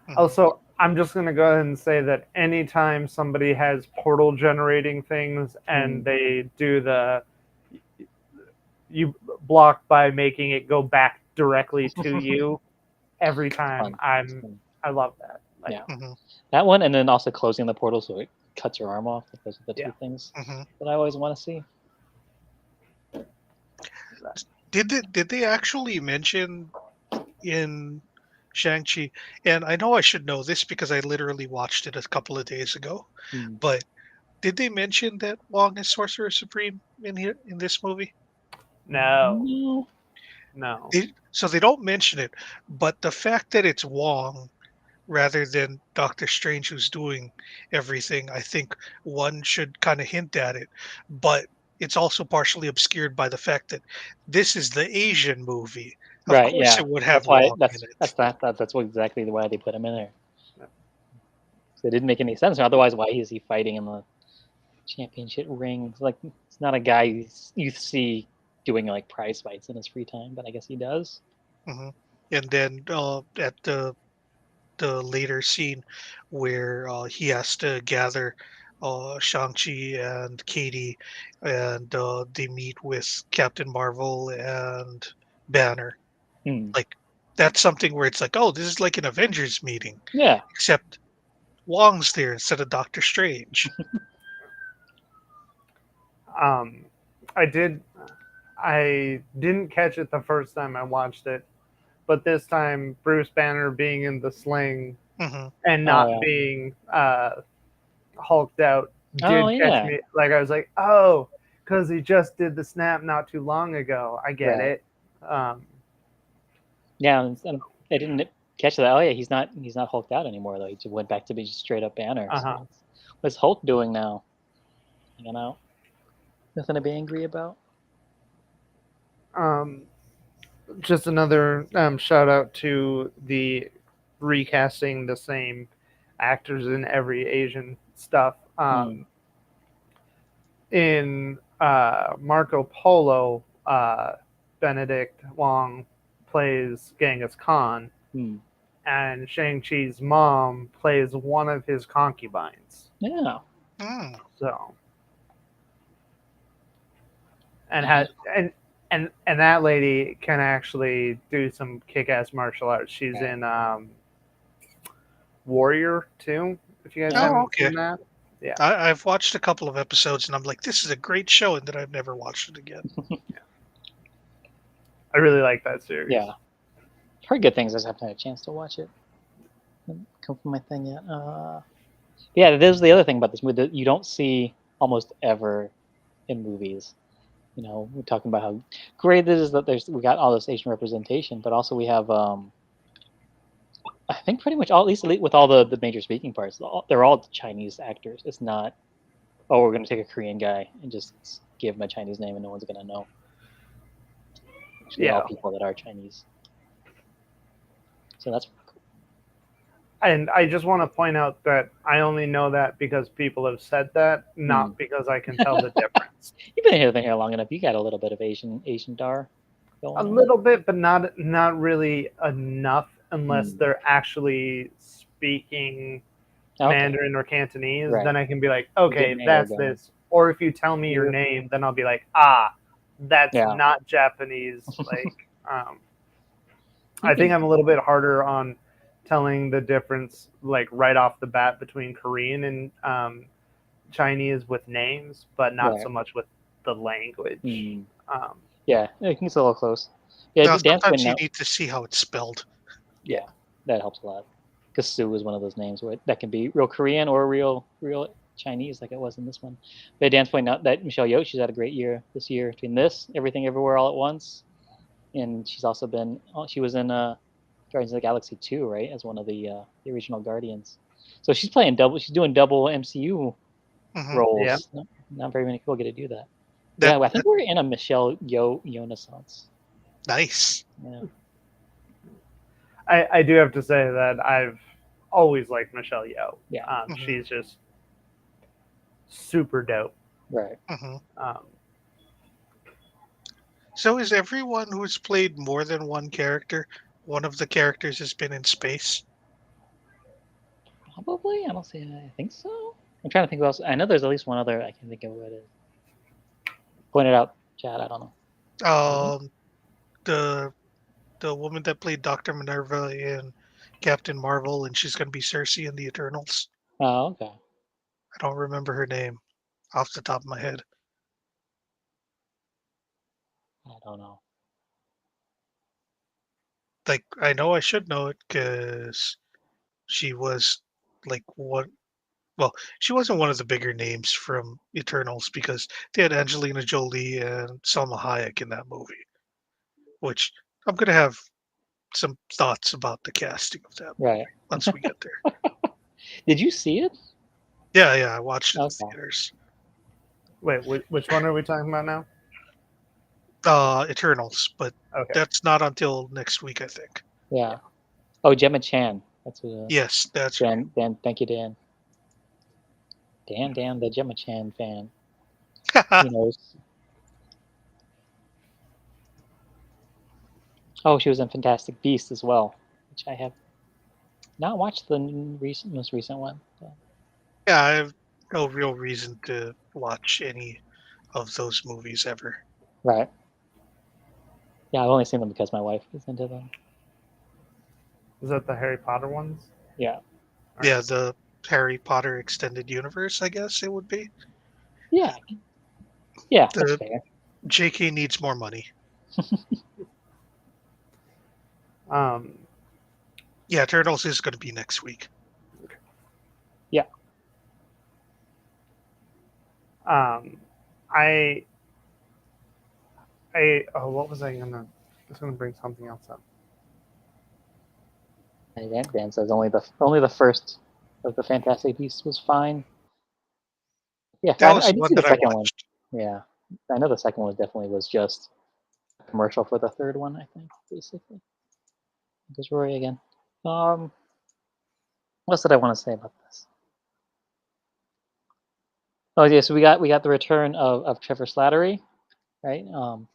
Hmm. also, I'm just going to go ahead and say that anytime somebody has portal generating things and Mm, they do the you block by making it go back directly to you, every it's time fun. It's fun. I love that. Like Yeah, Hmm. that one, and then also closing the portal so it cuts your arm off. Like those are the two yeah. things Hmm. that I always want to see. Did they actually mention in Shang-Chi, and I know I should know this because I literally watched it a couple of days ago, Mm. but did they mention that Wong is Sorcerer Supreme in here in this movie? No. No. No. So they don't mention it, but the fact that it's Wong rather than Doctor Strange who's doing everything, I think one should kind of hint at it. But it's also partially obscured by the fact that this is the Asian movie. Of Right, course, yeah. it would have That's why Wong in it. that's what exactly why they put him in there. So it didn't make any sense. Otherwise, why is he fighting in the championship ring? It's like it's not a guy you see doing like prize fights in his free time, but I guess he does. Hmm. And then at the later scene where he has to gather Shang-Chi and Katie, and they meet with Captain Marvel and Banner. Hmm. Like, that's something where it's like, oh, this is like an Avengers meeting, Yeah. except Wong's there instead of Doctor Strange. Um, I did. I didn't catch it the first time I watched it, but this time Bruce Banner being in the sling Hmm. and Oh not yeah. being hulked out Oh did catch yeah. me. Like I was like, oh, because he just did the snap not too long ago. I get Right. it. Um, Yeah, and I didn't catch that. Oh yeah, he's not hulked out anymore though. He just went back to be just straight up Banner. So uh-huh. what's Hulk doing now? Hanging out. Nothing to be angry about. um, just another shout out to the recasting the same actors in every Asian stuff. Hmm. In Marco Polo, Benedict Wong plays Genghis Khan, Hmm. and Shang-Chi's mom plays one of his concubines. Yeah. Mm. So, and Yeah. had and that lady can actually do some kick-ass martial arts. She's Right. in Warrior too. If you guys Yeah. Oh, haven't okay. seen that, yeah. I've watched a couple of episodes and I'm like, this is a great show, and then I've never watched it again. I really like that series. Yeah, heard good things. I just haven't had a chance to watch it. Didn't come from my thing yet. Yeah, there's the other thing about this movie that you don't see almost ever in movies. You know, we're talking about how great it is that we got all this Asian representation, but also we have I think pretty much all at least with all the major speaking parts, they're all Chinese actors. It's not, oh, we're gonna take a Korean guy and just give him a Chinese name and no one's gonna know. Actually, all Yeah, people that are Chinese. So that's cool. and I just want to point out that I only know that because people have said that, not because I can tell the difference. You've been here long enough. You got a little bit of Asian dar A going on. little bit, but not really enough unless Hmm. they're actually speaking Okay, Mandarin or Cantonese. right. Then I can be like, You get okay, an air that's going. this. Or if you tell me your You're, name, then I'll be like, ah, that's yeah. not Japanese. Like, You I think can. I'm a little bit harder on telling the difference, like right off the bat, between Korean and Chinese with names, but not Right. so much with the language. Hmm. Um, Yeah, I think it's a little close. Yeah, Now, Dan's sometimes pointing you out. need to see how it's spelled. yeah, Yeah, that helps a lot. Because Sue is one of those names where that can be real Korean or real Chinese, like it was in this one. But Dan's pointing out that Michelle Yeoh, she's had a great year this year between this, Everything Everywhere All at Once, and she's also been. Oh, she was in Guardians of the Galaxy 2, right, as one of the original Guardians. So she's playing double. She's doing double MCU Hmm. yeah. roles. Not very many people get to do that. That Yeah, I think that we're in a Michelle Yeoh Renaissance. nice. Yeah, I do have to say that I've always liked Michelle Yeoh. yeah, Hmm. She's just super dope. right. Hmm. Um, So is everyone who's played more than one character, one of the characters has been in space? Probably. I don't see. I think so. I'm trying to think who else. I know there's at least one other. I can think of who it is. Point it out, Chad. I don't know. Um, the the woman that played Dr. Minerva in Captain Marvel, and she's going to be Cersei in the Eternals. Oh, okay. I don't remember her name off the top of my head. I don't know. Like I know I should know it because she was like one. Well, she wasn't one of the bigger names from Eternals because they had Angelina Jolie and Salma Hayek in that movie, which I'm gonna have some thoughts about the casting of that movie Right. once we get there. Did you see it? Yeah, yeah, I watched it in Okay. theaters. wait, which one are we talking about now? Eternals, but Okay, that's not until next week, I think. Yeah. Oh, Gemma Chan. That's who. Yes, that's Dan. Dan. Thank you, Dan. Dan, the Gemma Chan fan. right. He knows. Oh, she was in Fantastic Beasts as well, which I have not watched the most recent one. So. Yeah, I have no real reason to watch any of those movies ever. Right. Yeah, I've only seen them because my wife is into them. is that the Harry Potter ones? Yeah. All right. Yeah, the Harry Potter extended universe, I guess it would be. Yeah. Yeah, that's The fair. JK needs more money. Um, Yeah, Turtles is going to be next week. Yeah. um, I oh, what was I gonna? I was gonna bring something else up. And Dan says only the first of the Fantastic Beasts was fine. Yeah, That was I the did one see the that I second one. watched. Yeah, I know the second one definitely was just a commercial for the third one. I think basically. There's Rory again. What else did I want to say about this? Oh yeah, so we got the return of Trevor Slattery, right?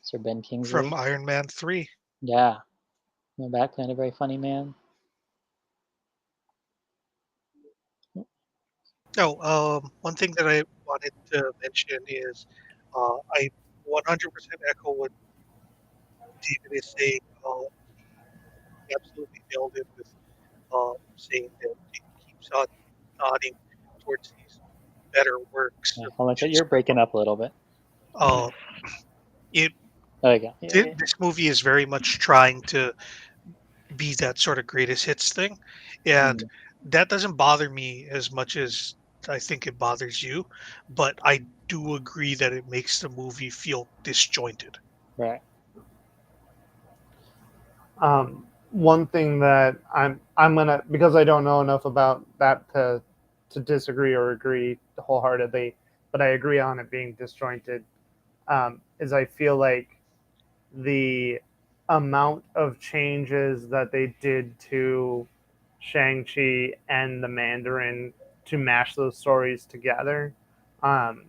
Sir Ben From Kingsley. Iron Man 3. Yeah, went back playing a very funny man. No, one thing that I wanted to mention is I 100% echo what David is saying. He absolutely nailed it with saying that it keeps on nodding towards these better works Yeah, of hold on, Asian you're breaking cinema. up a little bit. Uh, it, Oh yeah, yeah, yeah. This movie is very much trying to be that sort of greatest hits thing, and Mm, that doesn't bother me as much as I think it bothers you. But I do agree that it makes the movie feel disjointed. right. One thing that I'm gonna, because I don't know enough about that to disagree or agree wholeheartedly, but I agree on it being disjointed. Is I feel like the amount of changes that they did to Shang Chi and the Mandarin to mash those stories together, um,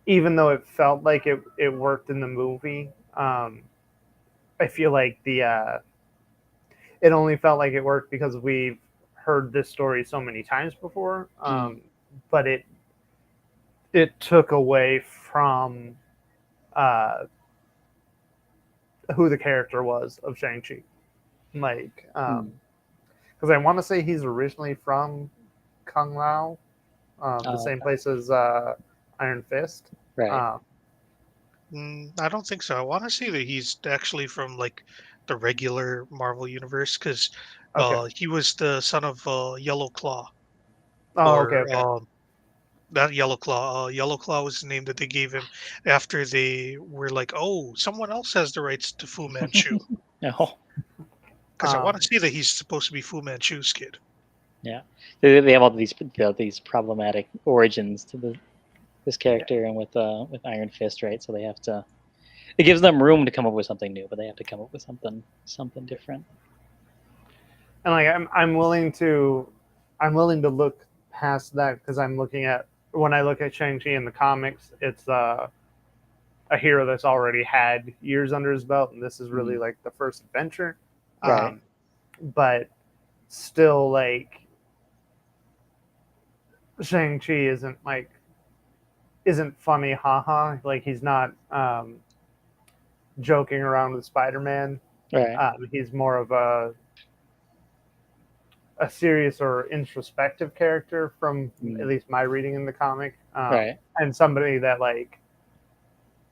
even though it felt like it worked in the movie, I feel like the it only felt like it worked because we've heard this story so many times before. Mm, But it took away from uh, who the character was of Shang Chi. Like, mm. because I want to say he's originally from Kung Lao, the Oh, same okay. place as Iron Fist. Right. Um, I don't think so. I want to say that he's actually from like the regular Marvel universe because okay. he was the son of Yellow Claw, Oh, okay. or Okay. not Yellow Claw. Yellow Claw was the name that they gave him after they were like, "Oh, someone else has the rights to Fu Manchu." No. Because I want to Um, see that he's supposed to be Fu Manchu's kid. Yeah. They have all these problematic origins to this yeah. character, and with Iron Fist, right? So they have to. It gives them room to come up with something new, but they have to come up with something different. And like I'm willing to look past that because I'm looking at when I look at Shang Chi in the comics, it's a hero that's already had years under his belt, and this is really Mm, like the first adventure. right. Um, but still, like Shang Chi isn't funny, haha. Like he's not joking around with Spider Man. Right. He's more of a serious or introspective character from at Mm, least my reading in the comic, right. and somebody that like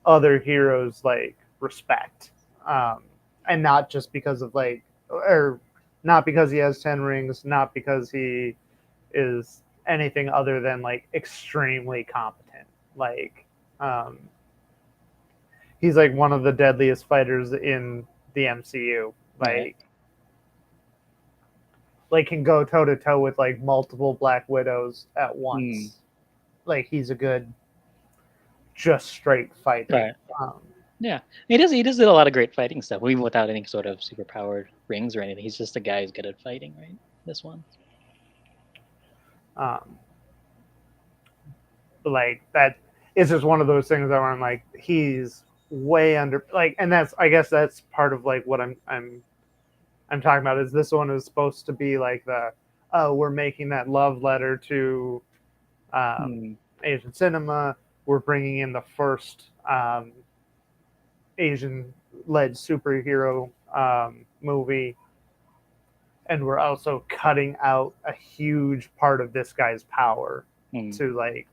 other heroes like respect, um, and not just because of like or not because he has 10 rings, not because he is anything other than like extremely competent. Like um, he's like one of the deadliest fighters in the MCU. Right. Like can go toe to toe with like multiple Black Widows at Mm, once. Like he's a good, just straight fighter. right. Um, Yeah. He does do a lot of great fighting stuff, even without any sort of super powered rings or anything. He's just a guy who's good at fighting, right? This one. um, like that is just one of those things that where I'm like he's way under like, and that's I guess that's part of like what I'm talking about is this one is supposed to be like the oh we're making that love letter to um, Mm, Asian cinema. We're bringing in the first Asian led superhero movie, and we're also cutting out a huge part of this guy's power mm, to like,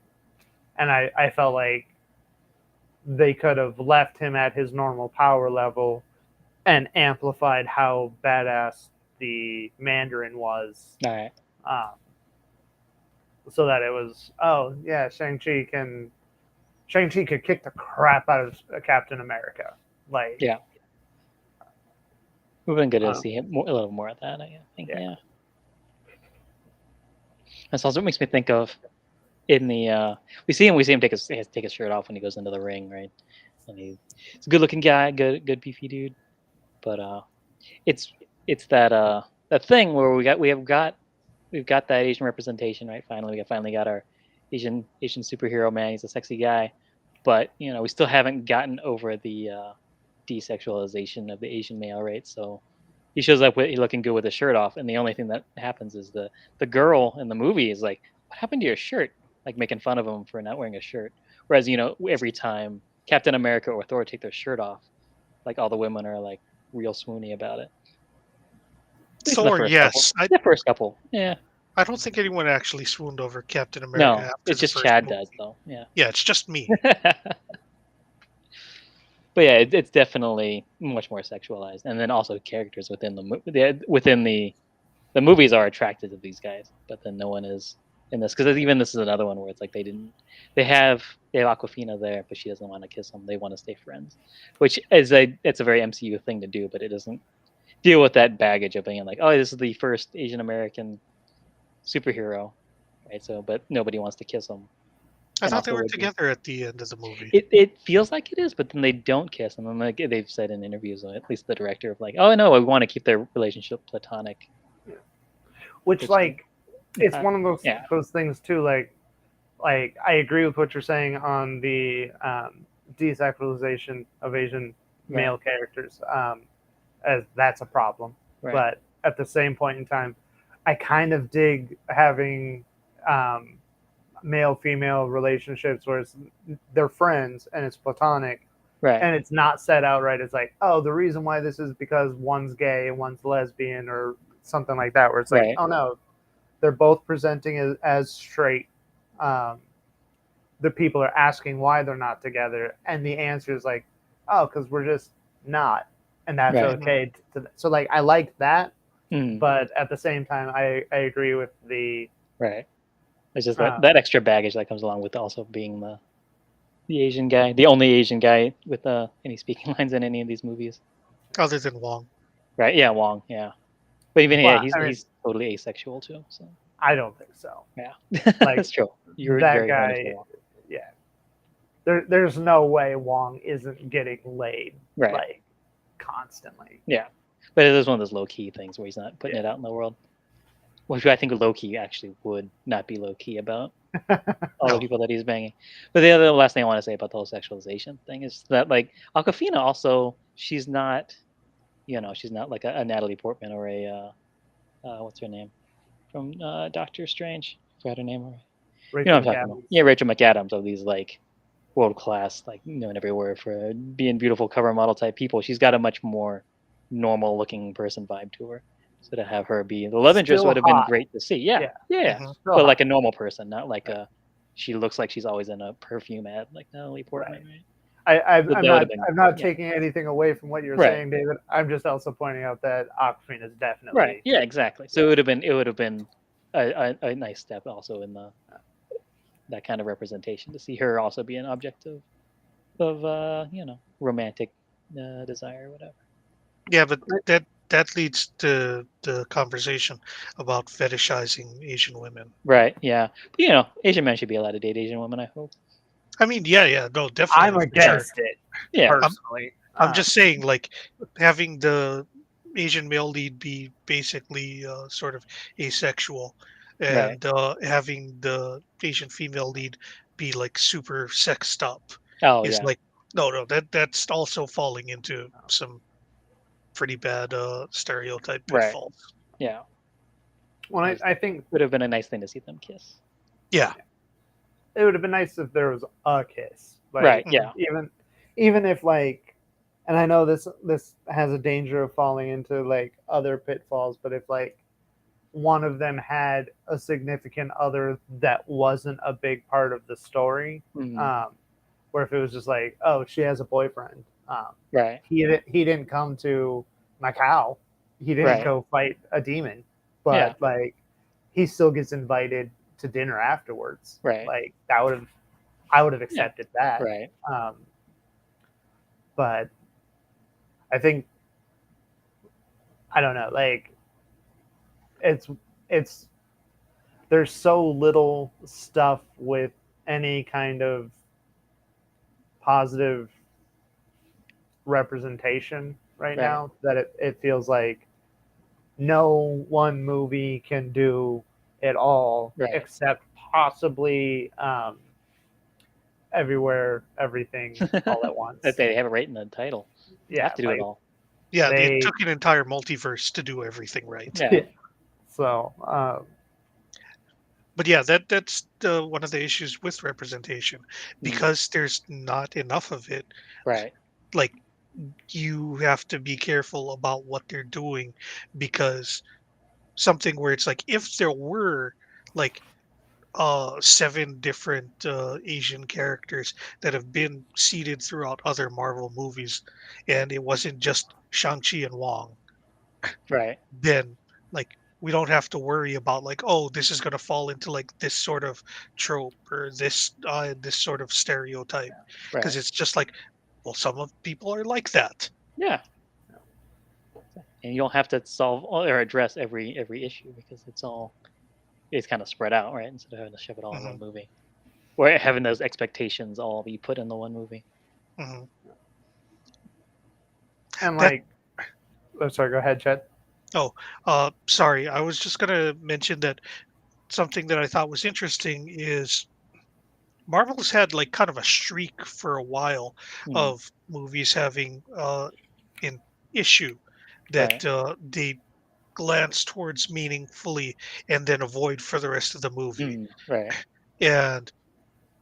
and I felt like they could have left him at his normal power level and amplified how badass the Mandarin was, all right. um, so that it was oh yeah Shang Chi could kick the crap out of Captain America, like Yeah. We've been good to um, see him more, a little more of that. I think. yeah. Yeah. That's also what makes me think of in the we see him take his shirt off when he goes into the ring, right? And he's a good looking guy, good beefy dude. But it's it's that thing where we've got that Asian representation, right? We finally got our Asian superhero man. He's a sexy guy, but we still haven't gotten over the desexualization of the Asian male, right? So he shows up with he looking good with his shirt off, and the only thing that happens is the girl in the movie is like, "What happened to your shirt?" Like making fun of him for not wearing a shirt. Whereas every time Captain America or Thor take their shirt off, like all the women are like real swoony about it. At least in the Thor, first couple. yes. I The first couple, yeah. I don't think anyone actually swooned over Captain America No, after it's the just first Chad does movie. though. Yeah. Yeah, it's just me. but yeah, it's definitely much more sexualized, and then also characters within within the movies are attracted to these guys, but then no one is in this because even this is another one where it's like they have they have Aquafina there, but she doesn't want to kiss him. They want to stay friends, which is it's a very MCU thing to do, but it doesn't deal with that baggage of being like, oh, this is the first Asian American superhero, right? So, but nobody wants to kiss him, I and thought they also were would be together at the end of the movie. it feels like it is, but then they don't kiss, and then like they've said in interviews, at least the director of like, oh no, we want to keep their relationship platonic, Which which like it's uh, one of yeah, those things too. Like I agree with what you're saying on the desexualization of Asian right, male characters, as that's a problem. right, But at the same point in time, I kind of dig having um, male female relationships where they're friends and it's platonic right, and it's not said outright. It's like, oh, the reason why this is because one's gay and one's lesbian or something like that. Where it's like, right, oh no, they're both presenting as straight. Um, the people are asking why they're not together, and the answer is like, oh, because we're just not, and that's right, Mhm. okay. So like, I like that, mm, but at the same time, I agree with the right. It's just um, that extra baggage that comes along with also being the Asian guy, the only Asian guy with any speaking lines in any of these movies, Other than Wong. right? Yeah, Wong, yeah, but even yeah, but I mean, he's totally asexual too, so I don't think so. yeah, Like that's true. You're that very horny for guy, Wong, yeah. There's no way Wong isn't getting laid right? like constantly. Yeah, but it is one of those low key things where he's not putting it Yeah. out in the world, which I think low key actually would not be low key about all the No. people that he's banging. But the other last thing I want to say about the whole sexualization thing is that like Aquafina also she's not she's not like a Natalie Portman or a what's her name from Doctor Strange. I forgot her name already. You know Rachel what I'm talking about? McAdams. Yeah, Rachel McAdams of these like world class, like known everywhere for being beautiful cover model type people. She's got a much more normal looking person vibe to her. So to have her be the love interest Still would have been hot. great to see. Yeah, Yeah, yeah, Hmm. still but like hot. a normal person, not like Right. a. She looks like she's always in a perfume ad, like Natalie Right. Portman, right? So that would have been I'm not yeah, taking anything away from what you're right, saying, David. I'm just also pointing out that Aquafina is right, definitely yeah, exactly. So yeah. it would have been a nice step also in the that kind of representation to see her also be an object of romantic desire or whatever. Yeah, but that leads to the conversation about fetishizing Asian women. Right. Yeah. But, Asian men should be allowed to date Asian women. I hope. I mean, yeah, no, I'm definitely for sure. against it Yeah. I'm personally. I'm just saying, like, having the Asian male lead be basically sort of asexual, Right. and having the Asian female lead be like super sexed up Oh is yeah. like, no, that's also falling into some pretty bad stereotype Right. pitfalls. Yeah. When Nice. I think Would have been a nice thing to see them kiss. Yeah. it would have been nice if there was a kiss, Right. like Mhm. Yeah. even if like, and I know this has a danger of falling into like other pitfalls, but if like one of them had a significant other that wasn't a big part of the story, Mhm. um, where if it was just like, oh, she has a boyfriend, Right. he didn't come to Macau, he didn't Right. Mhm. go fight a demon, Yeah. but like he still gets invited to dinner afterwards. Right. Like that would have I would have Yeah. accepted that. Right. Um, but I think I don't know, like it's it's there's so little stuff with any kind of positive representation right Right. now that it feels like no one movie can do it all Right. except possibly everywhere everything all at That once. they have it right in the title. They have Yeah, to do it like all. Yeah, it they took an entire multiverse to do everything right. Yeah. so But yeah, that's one of the issues with representation Mm. because there's not enough of it. Right. Like, you have to be careful about what they're doing because something where it's like if there were like seven different Asian characters that have been seeded throughout other Marvel movies, and it wasn't just Shang Chi and Wong, Right. then like we don't have to worry about like, oh, this is going to fall into like this sort of trope or this sort of stereotype, because Right. it's just like, well, some of people are like that. Yeah. And you don't have to solve or address every issue because it's kind of spread out, right? Instead of having to shove it all in Hmm. one movie, or having those expectations all be put in the one movie. Hmm. And That like, oh, sorry, go ahead, Chet. oh, sorry, I was just gonna mention that something that I thought was interesting is Marvel's had like kind of a streak for a while Hmm. of movies having an issue that Right. they glance towards meaningfully and then avoid for the rest of the movie. Hmm. Right. And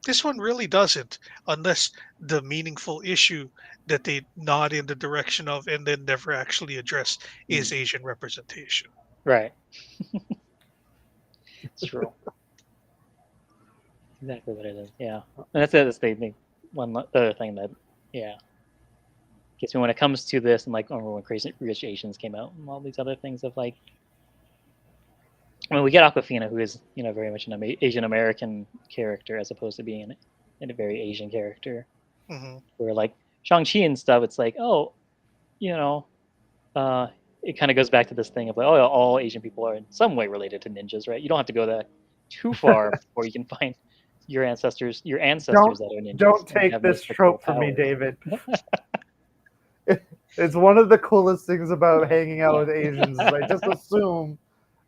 this one really doesn't, unless the meaningful issue that they nod in the direction of and then never actually address Hmm. is Asian representation. Right. It's true. Exactly what it is. Yeah. And that's the thing. Other thing that, yeah, gets me when it comes to this, and like, I remember when Crazy Rich Asians came out, and all these other things of like, I mean, we get Aquafina, who is very much an Asian American character as opposed to being a very Asian character. Hmm. Where like Shang Chi and stuff, it's like, oh, you know, uh, it kind of goes back to this thing of like, oh, all Asian people are in some way related to ninjas, right? You don't have to go that too far before you can find your ancestors Don't that are ninjas don't and take have those this typical trope from me, powers. David. It's one of the coolest things about Yeah, hanging out with Asians is I just assume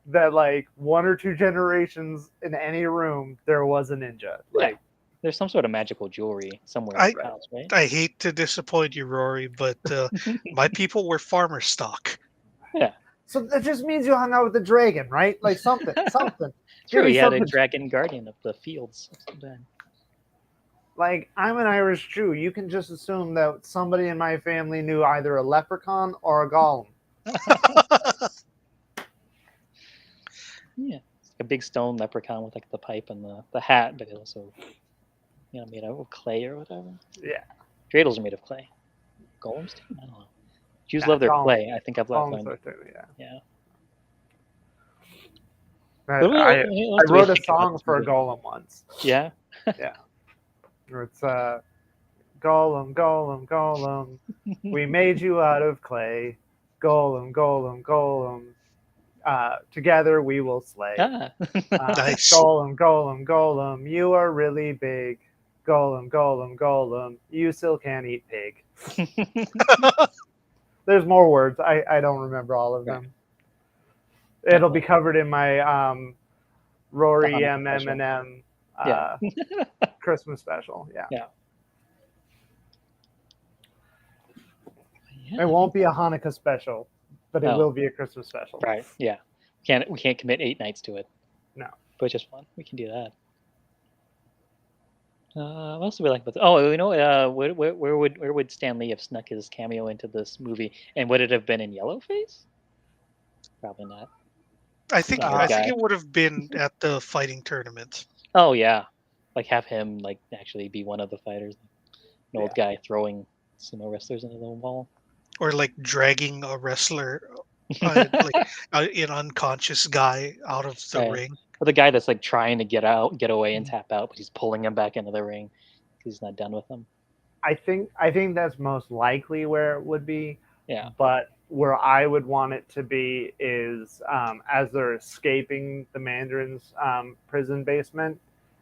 that like one or two generations in any room there was a ninja. yeah. Like, There's some sort of magical jewelry somewhere in I your right. house, right? I hate to disappoint you, Rory, but my people were farmer stock. Yeah, So that just means you hung out with the dragon, right? Like something. Give true. me He had a something. dragon guardian of the fields. Like, I'm an Irish Jew. You can just assume that somebody in my family knew either a leprechaun or a golem. Yeah, it's like a big stone leprechaun with like the pipe and the hat, but it also made out of clay or whatever. Yeah, Dreidels are made of clay. Golems too? I don't know. Jews yeah, love their golem. clay. I think I've Golems learned. are too. Yeah. Yeah. I, But I what I else do we wrote a think about song this for a movie? golem once. Yeah. Yeah, it's golem, golem, golem. We made you out of clay. Golem, golem, golem. Together we will slay. Ah. Nice. Golem, golem, golem. You are really big. Golem, golem, golem. You still can't eat pig. There's more words. I don't remember all of Right. them. Yeah, It'll be well, covered in my the Rory Hanukkah M special. M Yeah. Christmas special. Yeah. Yeah. Yeah. It I won't think. be a Hanukkah special, but it Oh, will be a Christmas special. right. Yeah. We can't commit 8 nights to it, No. but it's just fun. We can do that. What else do we like about? Oh, where would Stan Lee have snuck his cameo into this movie, and would it have been in Yellowface? Probably not. Some I old Uh, think guy. it would have been at the fighting tournament Oh yeah, like have him like actually be one of the fighters. An old yeah. guy throwing sumo wrestlers into the wall. or like dragging a wrestler, like an unconscious guy out of the Right. ring. Or the guy that's like trying to get away and tap out, but he's pulling him back into the ring because he's not done with him. I think that's most likely where it would be, Yeah. but where I would want it to be is as they're escaping the Mandarin's prison basement,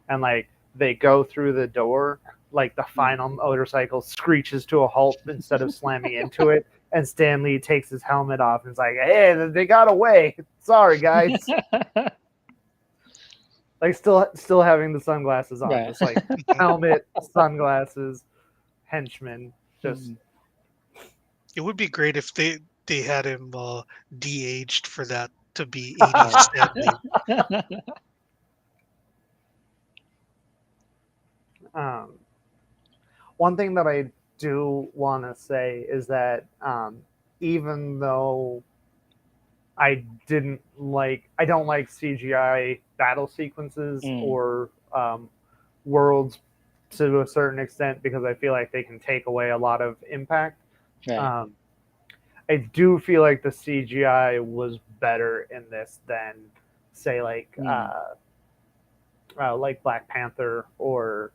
and like they go through the door, like the Mm. final motorcycle screeches to a halt instead of slamming into it, and Stanley takes his helmet off and is like, "Hey, they got away. Sorry, guys." Like still having the sunglasses on, Right. just like helmet, sunglasses, henchman, just Mm. It would be great if they had him de-aged for that to be 80s Stanley. um, one thing that I do want to say is that even though I don't like CGI battle sequences Mm, or worlds to a certain extent because I feel like they can take away a lot of impact. right. Um, I do feel like the CGI was better in this than, say, Mm, like Black Panther or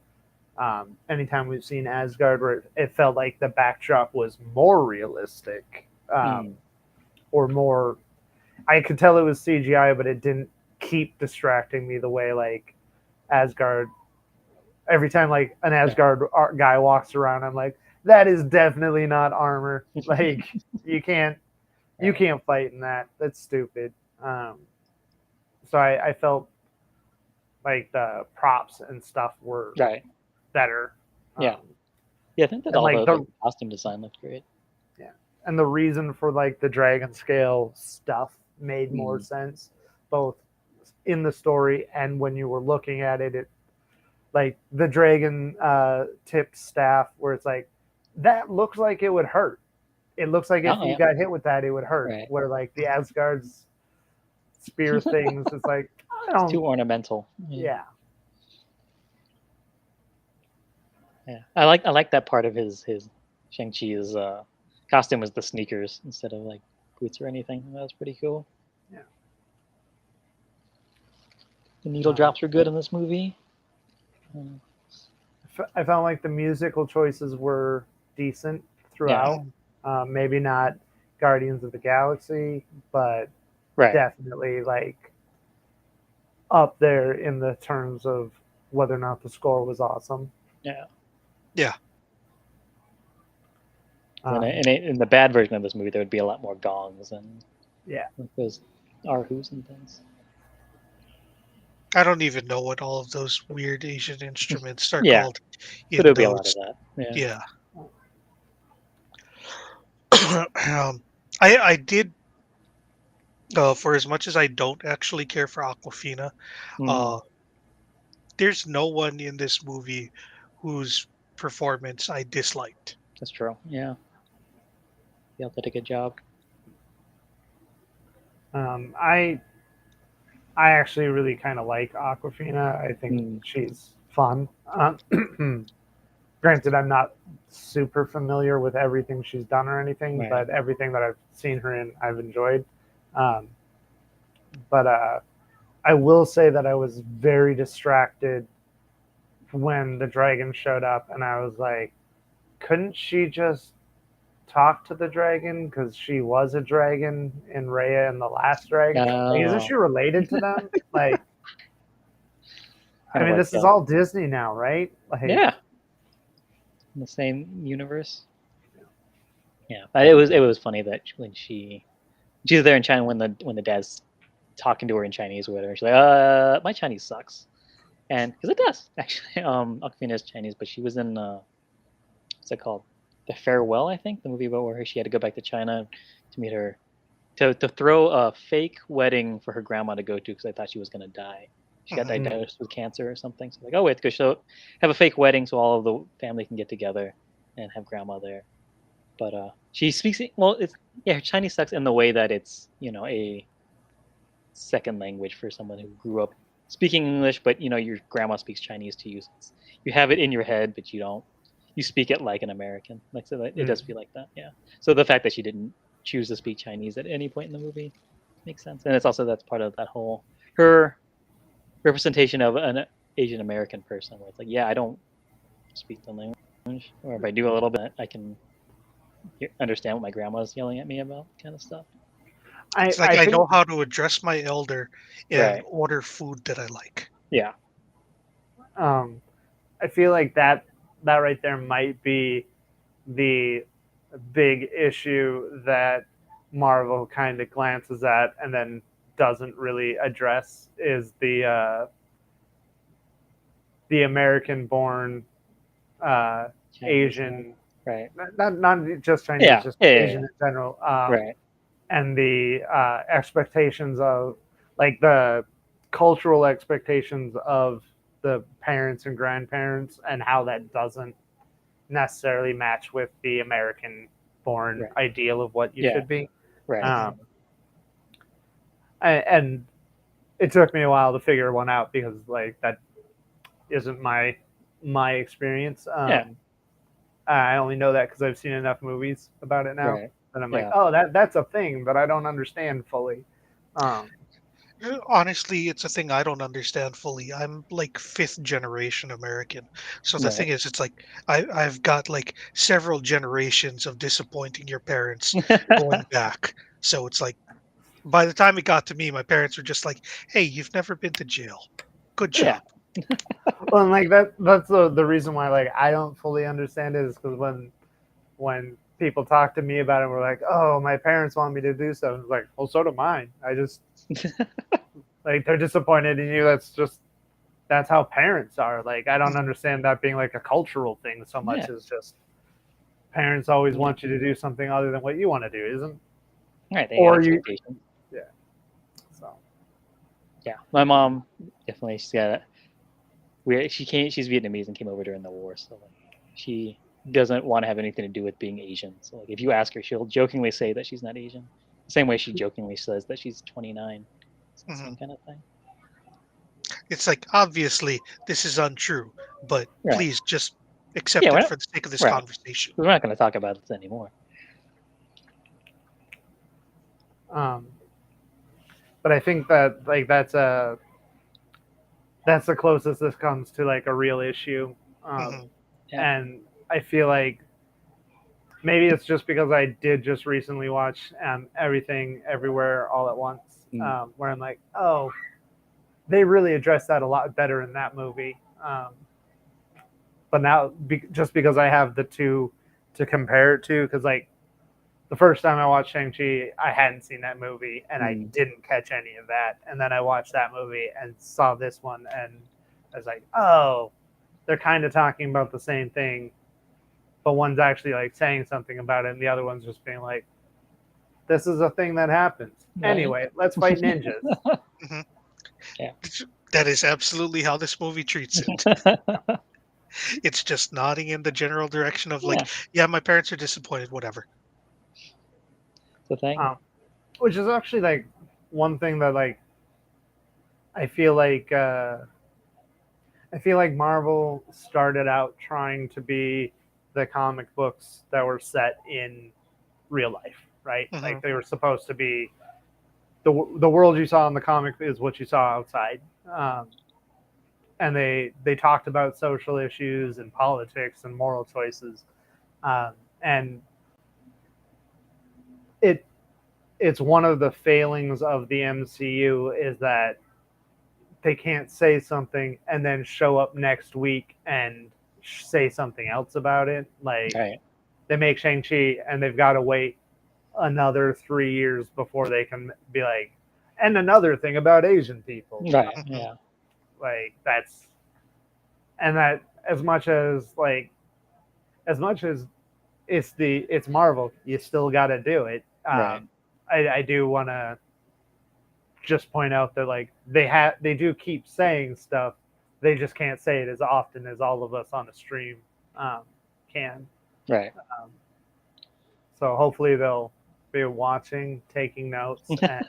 anytime we've seen Asgard, where it felt like the backdrop was more realistic mm, or more. I could tell it was CGI, but it didn't keep distracting me the way like Asgard. Every time like an right. Asgard guy walks around, I'm like, that is definitely not armor. Like you can't you Right. can't fight in that. That's stupid. Um, so I felt like the props and stuff were Right. better. Yeah. Um, Yeah, I think that and all like the the costume design looked great. yeah, and the reason for like the dragon scale stuff made more Mm, sense, both in the story and when you were looking at it. It like the dragon tipped staff, where it's like that looks like it would hurt. It looks like if oh you yeah. got hit with that, it would hurt. Right. Where like the Asgard's spear things, it's like I It's too don't. ornamental. Yeah. Yeah, Yeah. I like that part of his Shang Chi's costume was the sneakers instead of like boots or anything. That was pretty cool. yeah. The needle Um, drops were good in this movie. Um, I felt like the musical choices were decent yeah. throughout. Maybe not Guardians of the Galaxy, but Right. definitely like up there in the terms of whether or not the score was awesome. Yeah. Yeah. And Um, in the bad version of this movie, there would be a lot more gongs and yeah, like those arhus and things. I don't even know what all of those weird Asian instruments are Yeah, called but it in would be a lot of those. that. Yeah. Yeah. I did, for as much as I don't actually care for Aquafina, Mm, uh, there's no one in this movie whose performance I disliked. that's true. Yeah. Y'all did a good job. um, I I actually really kind of like Aquafina. I think Mm, she's fun. Granted, I'm not super familiar with everything she's done or anything, right. but everything that I've seen her in, I've enjoyed. Um, but I will say that I was very distracted when the dragon showed up, and I was like, couldn't she just talk to the dragon because she was a dragon in Raya and the Last Dragon? Like, isn't Oh, she related to them? Like, I kind of mean, like this is all Disney now, right? Like, yeah, in the same universe. Yeah, but it was funny that when she's there in China when the dad's talking to her in Chinese or whatever, she's like, my Chinese sucks, and because it does actually. Aquafina is Chinese, but she was in what's it called? The Farewell, I think, the movie about where she had to go back to China to meet her to throw a fake wedding for her grandma to go to because I thought she was gonna die. She got Mhm. mm, diagnosed with cancer or something. So like, oh, we have to go have a fake wedding so all of the family can get together and have grandma there. But she speaks well. It's yeah, her Chinese sucks in the way that it's a second language for someone who grew up speaking English, but your grandma speaks Chinese to you. So you have it in your head, but you don't. You speak it like an American. Like so, it mm. does feel like that. Yeah. So the fact that she didn't choose to speak Chinese at any point in the movie makes sense, and it's also that's part of that whole her representation of an Asian American person, where it's like, yeah, I don't speak the language, or if I do a little bit, I can understand what my grandma's yelling at me about, kind of stuff. It's like I I think know how to address my elder and Right. order food that I like. Yeah. um, I feel like that right there might be the big issue that Marvel kind of glances at and then doesn't really address is the American-born Chinese guy. Asian, Right. not just Chinese, Yeah. just Yeah. Yeah. Asian Yeah. in general, Right. and the expectations of like the cultural expectations of the parents and grandparents and how that doesn't necessarily match with the American born Right. ideal of what you Yeah. should be. Right. Mhm. Um, and it took me a while to figure one out because like that isn't my experience. Yeah, I only know that because I've seen enough movies about it now, right. and I'm like, Yeah, oh, that's a thing, but I don't understand fully. Um, Honestly, it's a thing I don't understand fully. I'm like fifth generation American. So the right. thing is, it's like I've got like several generations of disappointing your parents going back. So it's like by the time it got to me, my parents were just like, "Hey, you've never been to jail. Good Yeah, job." well, and like that's the reason why like I don't fully understand it is because when people talk to me about it, we're like, oh, my parents want me to do stuff. It's like, well, so do mine. I just like they're disappointed in you. That's how parents are. Like I don't Mhm. understand that being like a cultural thing so yeah, much as just parents always yeah. want you to do something other than what you want to do, isn't? Right, they got Or you, expectations. yeah. So Yeah, my mom definitely. She's got we she came. She's Vietnamese and came over during the war, so like she doesn't want to have anything to do with being Asian. So like if you ask her, she'll jokingly say that she's not Asian. The same way she jokingly says that she's 29. It's the Mhm. same kind of thing. It's like obviously this is untrue, but Right. please just Yeah, accept we're it not for the sake of this right. conversation. We're not going to talk about this anymore. um, but I think that like that's the closest this comes to like a real issue. Um, Hmm. Yeah. and I feel like maybe it's just because I did just recently watch Everything Everywhere All at Once, Mm, where I'm like, oh, they really addressed that a lot better in that movie. But now, just because I have the two to compare it to, because like the first time I watched Shang Chi, I hadn't seen that movie and I mm, didn't catch any of that, and then I watched that movie and saw this one, and I was like, oh, they're kind of talking about the same thing, but one's actually like saying something about it, and the other one's just being like, this is a thing that happens. right. Anyway, let's fight ninjas. Hmm. Yeah. That is absolutely how this movie treats it. It's just nodding in the general direction of like, Yeah. yeah, my parents are disappointed, whatever. The thing. Um, which is actually like one thing that like I feel like I feel like Marvel started out trying to be the comic books that were set in real life, right? Hmm. Like they were supposed to be the world you saw in the comic is what you saw outside. And they talked about social issues and politics and moral choices, and it it's one of the failings of the MCU is that they can't say something and then show up next week and say something else about it. Like Right. they make Shang Chi and they've got to wait another 3 years before they can be like, and another thing about Asian people, Right. Hmm. Yeah. like that's and that as much as like as much as it's Marvel, you still got to do it. Right. I do want to just point out that like they do keep saying stuff, they just can't say it as often as all of us on a stream um, can. Right. Um, so hopefully they'll be watching, taking notes, and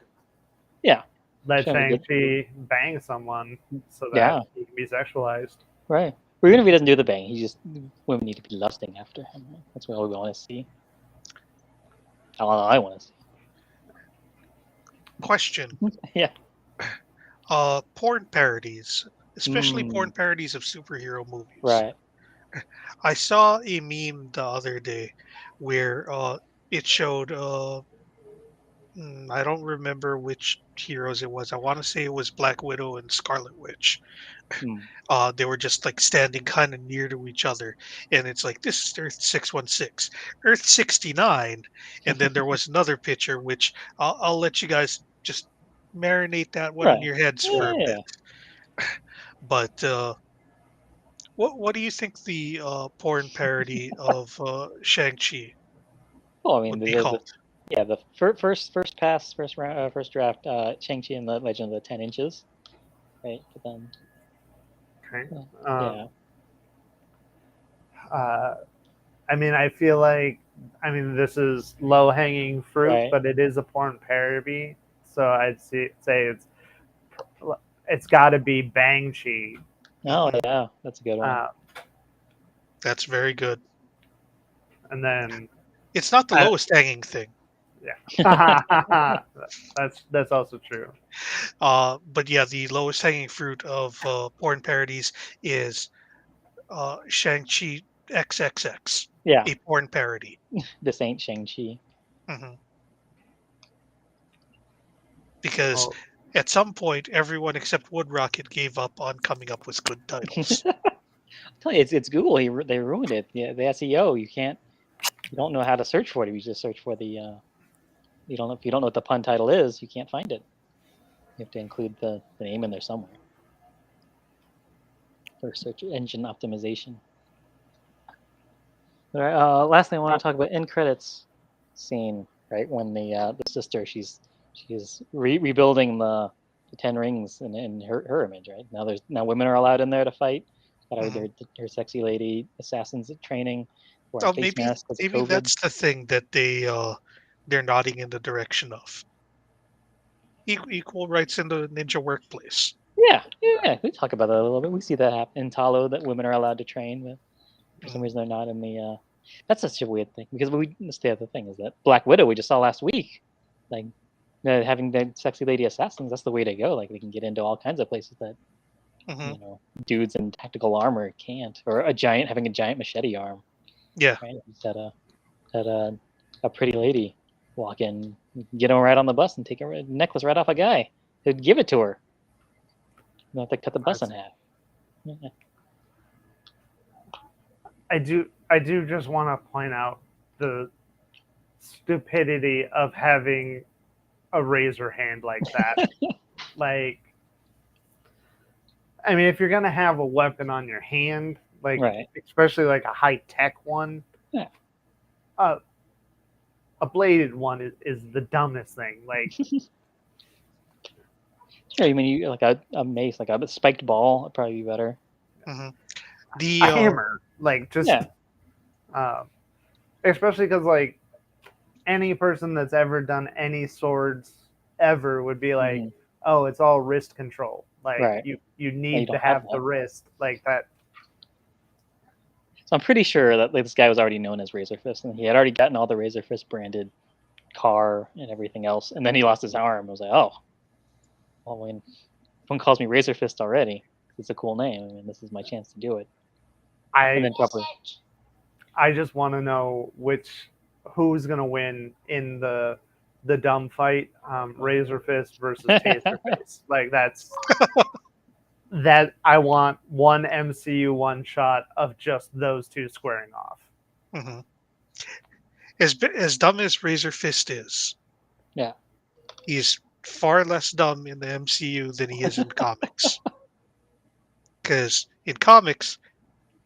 Yeah. let Showing Shang good. Chi bang someone so that Yeah. he can be sexualized. Right. Or even if he doesn't do the bang, he just women need to be lusting after him. Right? That's what we want to see. All I want to see. Question: Yeah. porn parodies, especially Mm, porn parodies of superhero movies. right. I saw a meme the other day where it showed I don't remember which heroes it was. I want to say it was Black Widow and Scarlet Witch. Mm. They were just like standing kind of near to each other, and it's like this is Earth 616, Earth 69, and then there was another picture which I'll let you guys just marinate that one in Right. your heads for a bit. Yeah. But what do you think the porn parody of Shang Chi Well, I mean, would be called? yeah, the first pass, first round, first draft, Shang Chi and the Legend of the 10 Inches, right? But then, Okay. yeah, Uh, I mean, I feel like I mean this is low hanging fruit, right, but it is a porn parody, so say it's it's got to be Bang Chi. Oh Mhm. yeah, that's a good one. Uh, That's very good. and then It's not the uh, lowest hanging thing. yeah, that's also true. But yeah, the lowest hanging fruit of porn parodies is Shang Chi XXX, Yeah, a porn parody. this ain't Shang Chi. Hmm. Because Oh, at some point, everyone except Woodrocket gave up on coming up with good titles. Tell you, it's Google. They ruined it. Yeah, the SEO. You don't know how to search for it. If you just search for the you don't know if you don't know what the pun title is, you can't find it. You have to include the name in there somewhere for search engine optimization. All right, last thing I want to talk about, end credits scene, right when the sister, she's rebuilding the Ten Rings in her image, right? Now women are allowed in there to fight. Got Hmm. her sexy lady assassins at training, wearing So face masks because of maybe COVID. that's the thing that they're nodding in the direction of equal rights in the ninja workplace. Yeah, yeah, we talk about that a little bit. We see that happen in Talo, that women are allowed to train, but for some Mhm. reason they're not in the. That's such a weird thing because that's the other thing is that Black Widow we just saw last week, like having the sexy lady assassins. That's the way to go. Like they can get into all kinds of places that Hmm. dudes in tactical armor can't, or having a giant machete arm. Yeah. Right, just had a pretty lady walk in, get her right on the bus and take her necklace right off a guy. They'd give it to her. You don't have to cut the bus in that's- half. Yeah. I do just want to point out the stupidity of having a razor hand like that. Like, I mean, if you're gonna have a weapon on your hand, like Right. especially like a high tech one, Yeah. uh, a bladed one is the dumbest thing. Like Sure, you mean you like a mace, like a spiked ball would probably be better. Hmm. a The hammer, like just Yeah. uh, especially because like any person that's ever done any swords ever would be like, Mhm. oh, it's all wrist control. Like Right. you And you need to don't have have the that. wrist like that. So I'm pretty sure that like, this guy was already known as Razor Fist, and he had already gotten all the Razor Fist branded car and everything else, and then he lost his arm. I was like, oh, well, when someone calls me Razor Fist already, it's a cool name. I mean, this is my chance to do it. And I then probably, I just want to know who's gonna win in the dumb fight, Razor Fist versus Taser Face. Like that I want one MCU one shot of just those two squaring off. mhm. As dumb as Razor Fist is, yeah, he's far less dumb in the MCU than he is in comics. Because in comics,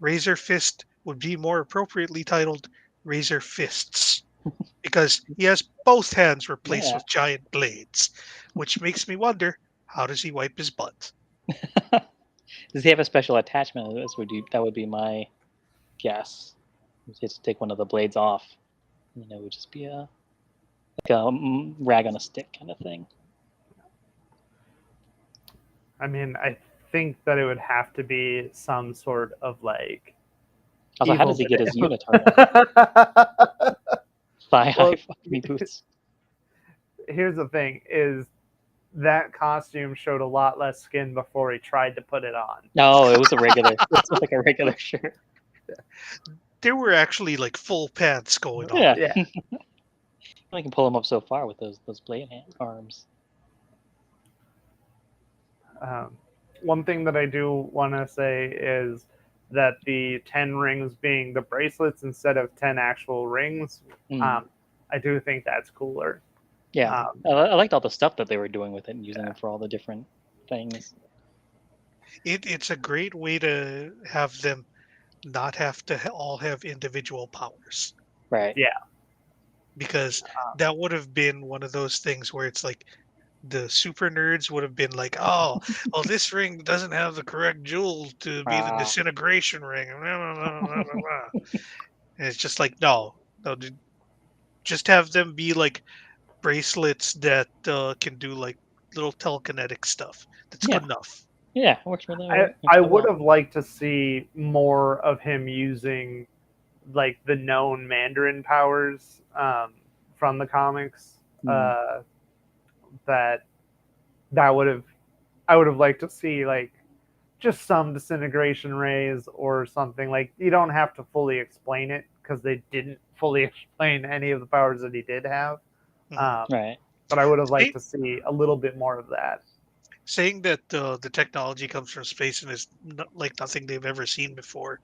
Razor Fist would be more appropriately titled Razor Fists, because he has both hands replaced yeah. with giant blades, which makes me wonder, how does he wipe his butt? Does he have a special attachment? That would be my guess. He has to take one of the blades off. It would just be a like a rag on a stick kind of thing. I mean, I think that it would have to be some sort of like Also, how evil. does he get his unitard on? Thigh high Well, fucking boots. here's the thing: is that costume showed a lot less skin before he tried to put it on. No, it was a regular. It was like a regular shirt. There were actually like full pants going on. Yeah, Yeah. I can pull him up so far with those blade arms. Um, one thing that I do want to say is that the 10 rings being the bracelets instead of 10 actual rings, Mm. um, I do think that's cooler. Yeah, Um, I liked all the stuff that they were doing with it and using them for all the different things. It's a great way to have them not have to all have individual powers, Right. yeah. because that would have been one of those things where it's like the super nerds would have been like, oh, well, this ring doesn't have the correct jewel to be the Ah, disintegration ring. And it's just like, no, no, just have them be like bracelets that can do like little telekinetic stuff. That's Yeah, good enough. yeah, works really I works I really would well. have liked to see more of him using like the known Mandarin powers from the comics. Mm, That that would have I would have liked to see like just some disintegration rays or something. Like you don't have to fully explain it because they didn't fully explain any of the powers that he did have. Hmm. Um, right. but I would have liked Say, to see a little bit more of that. saying that the technology comes from space and is like nothing they've ever seen before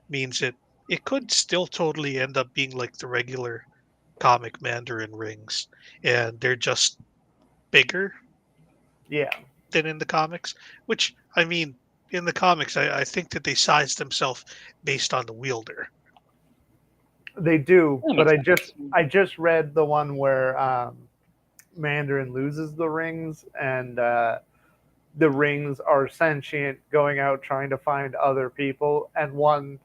means that it could still totally end up being like the regular comic Mandarin rings, and they're just bigger Yeah, than in the comics. Which I mean, in the comics, I think that they sized themselves based on the wielder. they do. That But makes I just sense. I just read the one where Mandarin loses the rings and the rings are sentient, going out trying to find other people, and one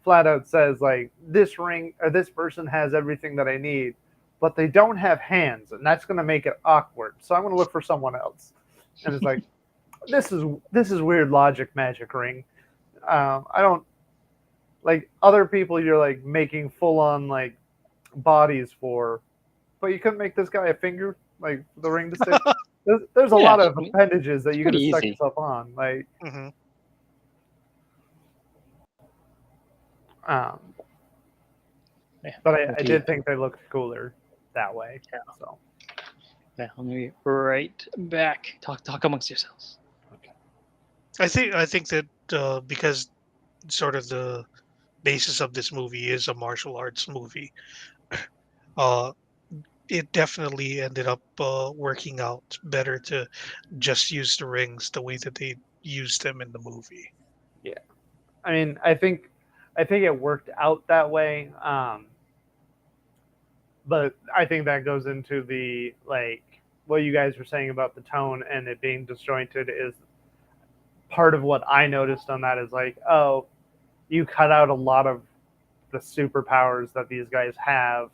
flat out says like this ring or this person has everything that I need, but they don't have hands, and that's going to make it awkward. So I'm going to look for someone else. And it's like this is weird logic, magic ring. I don't like other people. You're like making full on like bodies for, but you couldn't make this guy a finger like the ring to stick. There's a Yeah, lot of appendages that it's you could pretty have stuck easy. yourself on. Like, Hmm. um, Yeah, but would I be. did think they looked cooler that way. Yeah, So yeah. Let me be right back. Talk amongst yourselves. okay. I think that because sort of the basis of this movie is a martial arts movie, uh, it definitely ended up working out better to just use the rings the way that they used them in the movie. Yeah, I mean, I think it worked out that way. But I think that goes into the like what you guys were saying about the tone and it being disjointed is part of what I noticed on that is like, oh, you cut out a lot of the superpowers that these guys have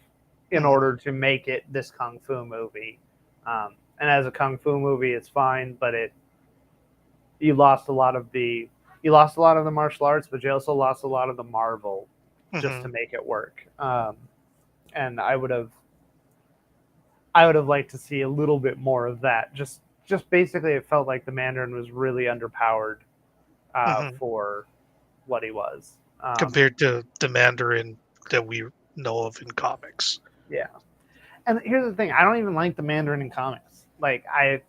in Hmm. order to make it this kung fu movie. And as a kung fu movie, it's fine, but it you lost a lot of the you lost a lot of the martial arts, but you also lost a lot of the Marvel just to Hmm. make it work. And I would have liked to see a little bit more of that. Just basically, it felt like the Mandarin was really underpowered Hmm. for what he was. Compared to the Mandarin that we know of in comics. Yeah. And here's the thing: I don't even like the Mandarin in comics. Like, I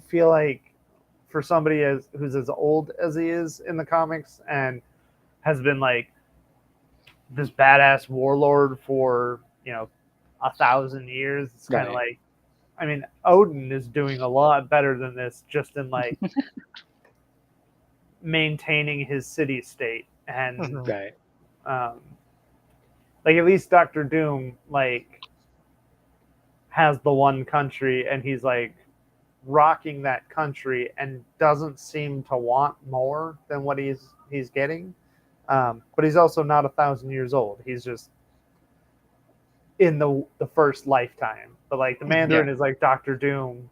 feel like for somebody who's as old as he is in the comics and has been like this badass warlord for 1,000 years, it's kind of Right. like, I mean, Odin is doing a lot better than this, just in like maintaining his city state and Hmm. Right. um, like at least Doctor Doom like has the one country and he's like rocking that country and doesn't seem to want more than what he's getting. But he's also not 1,000 years old. He's just in the first lifetime. But like the Hmm. Yeah. Mandarin is like Doctor Doom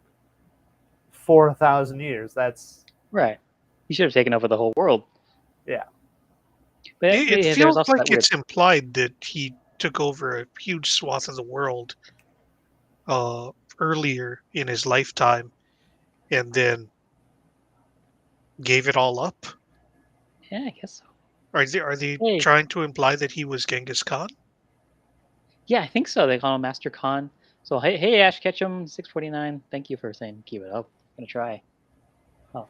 for 1,000 years. That's Right. You should have taken over the whole world. yeah, It Yeah, there's feels also that like weird. it's implied that he took over a huge swath of the world uh, earlier in his lifetime and then gave it all up. Yeah, I guess so. Are they Hey. trying to imply that he was Genghis Khan? Yeah, I think so. They call him Master Khan. So hey, Ash Ketchum, 649. Thank you for saying keep it up. I'm gonna try. Um,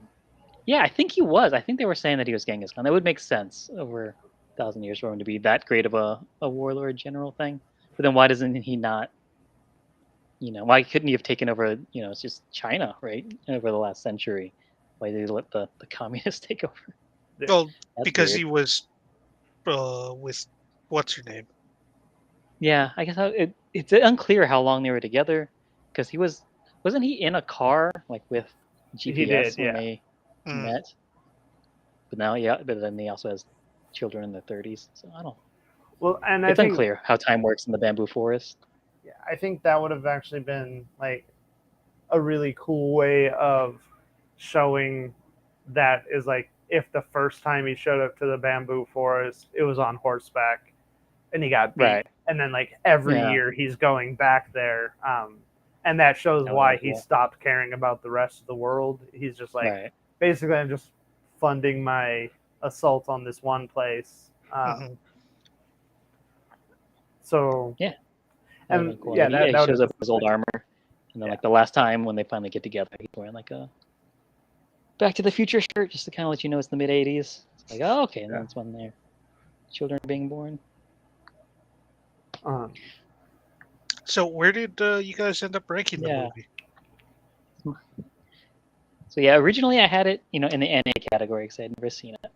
yeah, I think he was. I think they were saying that he was Genghis Khan. That would make sense over 1,000 years for him to be that great of a warlord general thing. But then why doesn't he not? Why couldn't he have taken over? It's just China, right? Over the last century. Why did he let the communists take over? yeah. Well, That's because weird. he was with what's her name? Yeah, I guess it's unclear how long they were together because wasn't he in a car like with He did. GPS when Yeah. they Mm, met? But now, yeah, but then he also has children in their 30s. So I don't. Well, and I It's think unclear how time works in the bamboo forest. yeah, I think that would have actually been like a really cool way of showing that is like if the first time he showed up to the bamboo forest, it was on horseback and he got beat, Right. and then like every Yeah. year he's going back there, and that shows That was really why he cool. stopped caring about the rest of the world. He's just like, Right. basically, I'm just funding my assault on this one place. Hmm. So, Yeah. That was and really cool. yeah, Like that he that would shows have up been in his old my two. armor, and then Yeah. like the last time when they finally get together, he's wearing like a Back to the Future shirt just to kind of let you know it's the mid '80s. It's like, oh, okay, and Yeah. that's when their children are being born. Um, So where did you guys end up ranking the Yeah. movie? So yeah, originally I had it, in the NA category because I had never seen it,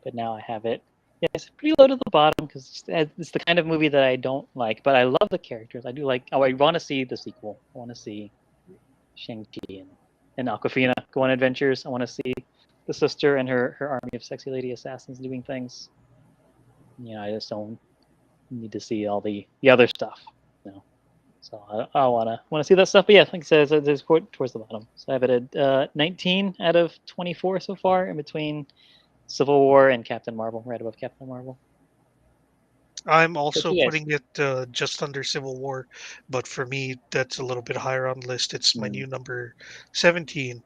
but now I have it. Yeah, it's pretty low to the bottom because it's the kind of movie that I don't like, but I love the characters. I do like. Oh, I want to see the sequel. I want to see Shang Chi and Aquafina go on adventures. I want to see the sister and her army of sexy lady assassins doing things. I just don't need to see all the other stuff. No. So I wanna see that stuff. But yeah, like I said, it's towards the bottom. So I have it at 19 out of 24 so far, in between Civil War and Captain Marvel, right above Captain Marvel. I'm But also you guys, putting it just under Civil War, but for me, that's a little bit higher on the list. It's my mm, new number 17,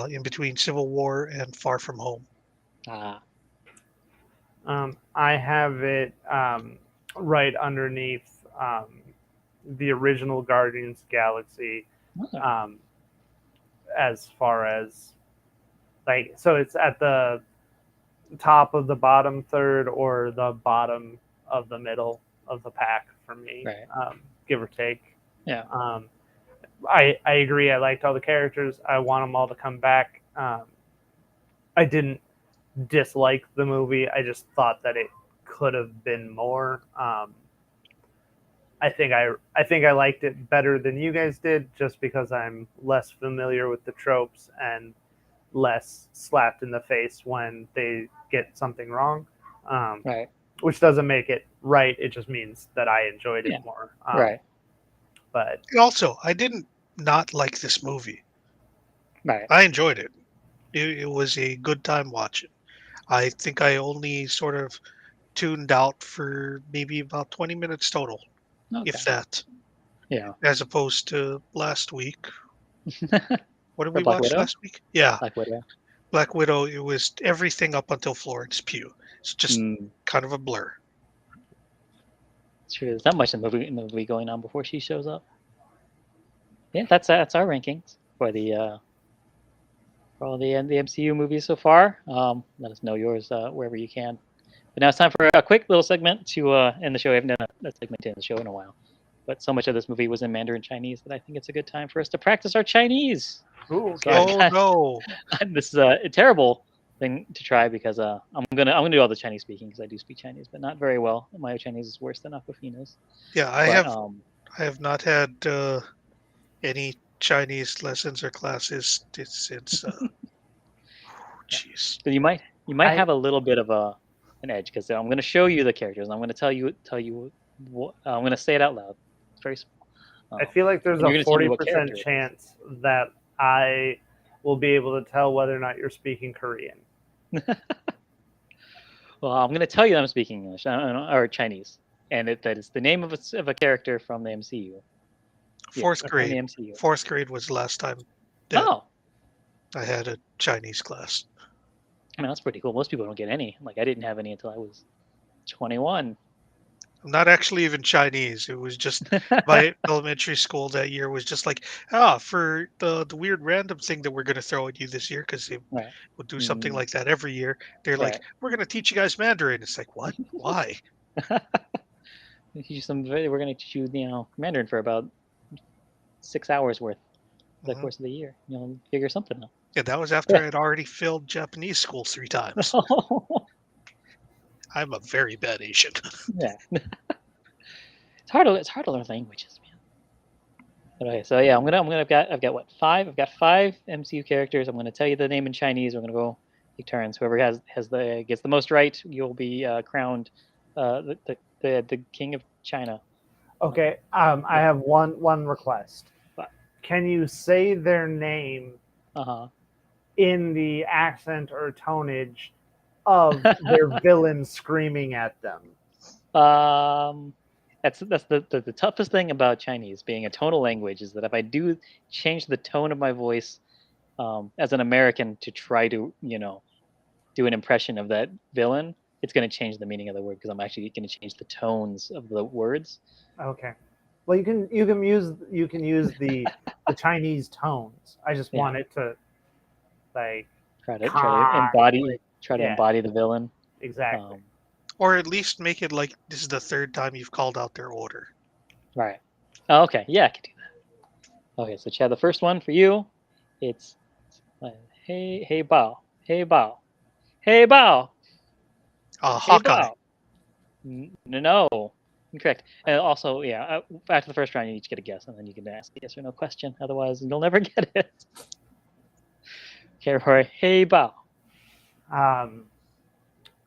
in between Civil War and Far From Home. ah, I have it right underneath the original Guardians Galaxy, okay, um, as far as like, so it's at the top of the bottom third or the bottom of the middle of the pack for me, right, give or take. yeah, Um, I agree. I liked all the characters. I want them all to come back. I didn't dislike the movie. I just thought that it could have been more. I think I liked it better than you guys did, just because I'm less familiar with the tropes and less slapped in the face when they get something wrong. Um, right, which doesn't make it right. It just means that I enjoyed it yeah, more. right, But And also, I didn't not like this movie. right, I enjoyed it. It was a good time watching. I think I only sort of tuned out for maybe about 20 minutes total, if okay, that, yeah. as opposed to last week. What did For we Black watch Widow, last week? Yeah, Black Widow. Black Widow. It was everything up until Florence Pugh. It's just Mm, kind of a blur. it's true. There's not much in the movie going on before she shows up. Yeah, that's our rankings for all the MCU movies so far. Let us know yours wherever you can. But now it's time for a quick little segment to end the show. We haven't done a segment to end the show in a while. But so much of this movie was in Mandarin Chinese that I think it's a good time for us to practice our Chinese. ooh, So I've okay. Oh got no! this is a terrible thing to try because I'm gonna do all the Chinese speaking because I do speak Chinese, but not very well. My Chinese is worse than Aquafina's. Yeah, I But have I have not had any Chinese lessons or classes since. yeah, Jeez. so you might I have a little bit of an edge because I'm going to show you the characters and I'm going to tell you I'm going to say it out loud. It's very small. I feel like there's And a you're going to tell me forty what percent character it chance that I will be able to tell whether or not you're speaking Korean. is. Well, I'm going to tell you that I'm speaking English or Chinese, and that is the name of a character from the MCU. Yes, Fourth from the grade. MCU. Fourth grade was the last time that Oh, I had a Chinese class. I mean that's pretty cool. Most people don't get any. Like I didn't have any until I was 21. I'm not actually even Chinese. It was just my elementary school that year was just like, for the weird random thing that we're going to throw at you this year, because they Right. would do something Mm, like that every year. They're like, right. we're going to teach you guys Mandarin. It's like, what? Why? We're going to teach you, Mandarin for about 6 hours worth for the Hmm. course of the year. You'll figure something out. Yeah, that was after I'd already failed Japanese school 3 times. I'm a very bad Asian. Yeah. It's hard to learn languages, man. But okay, so yeah, I've got what, five? I've got five MCU characters. I'm gonna tell you the name in Chinese. We're gonna go take turns. Whoever gets the most right, you'll be crowned the king of China. Okay, I Yeah. have one request. But can you say their name Uh in the accent or tonnage of their huh. villain screaming at them? That's the toughest thing about Chinese being a tonal language is that if I do change the tone of my voice as an American to try to do an impression of that villain, it's going to change the meaning of the word because I'm actually going to change the tones of the words. Okay. Well, you can use the Chinese tones. I just Yeah, want it to like try to embody like try to yeah, embody the villain. exactly. Um, Or at least make it like this is the third time you've called out their order. right. Oh, okay. Yeah, I can do that. Okay, so Chad, the first one for you, it's uh, hey Bao, hey Bao, hey Bao, hey Hawkeye. Bao. No, incorrect. And also, yeah, after the first round, you each get a guess, and then you can ask a yes or no question. Otherwise, you'll never get it. Okay, Roy. Hey, Bao. Um,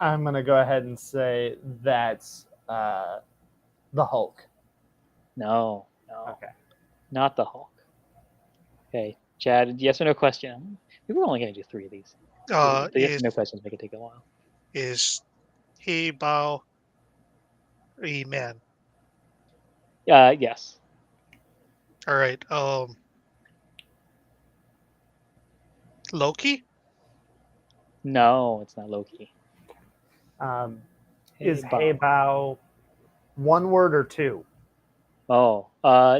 I'm gonna go ahead and say that's the Hulk. No, no, Okay. not the Hulk. Okay, Chad. Yes or no question. We were only going to do three of these. The yes Is or no questions make it take a while. is he Bao a man? Yes. All right. Loki. No, it's not Loki. Um, Hey, is Hey Bao. Bao one word or two? Oh,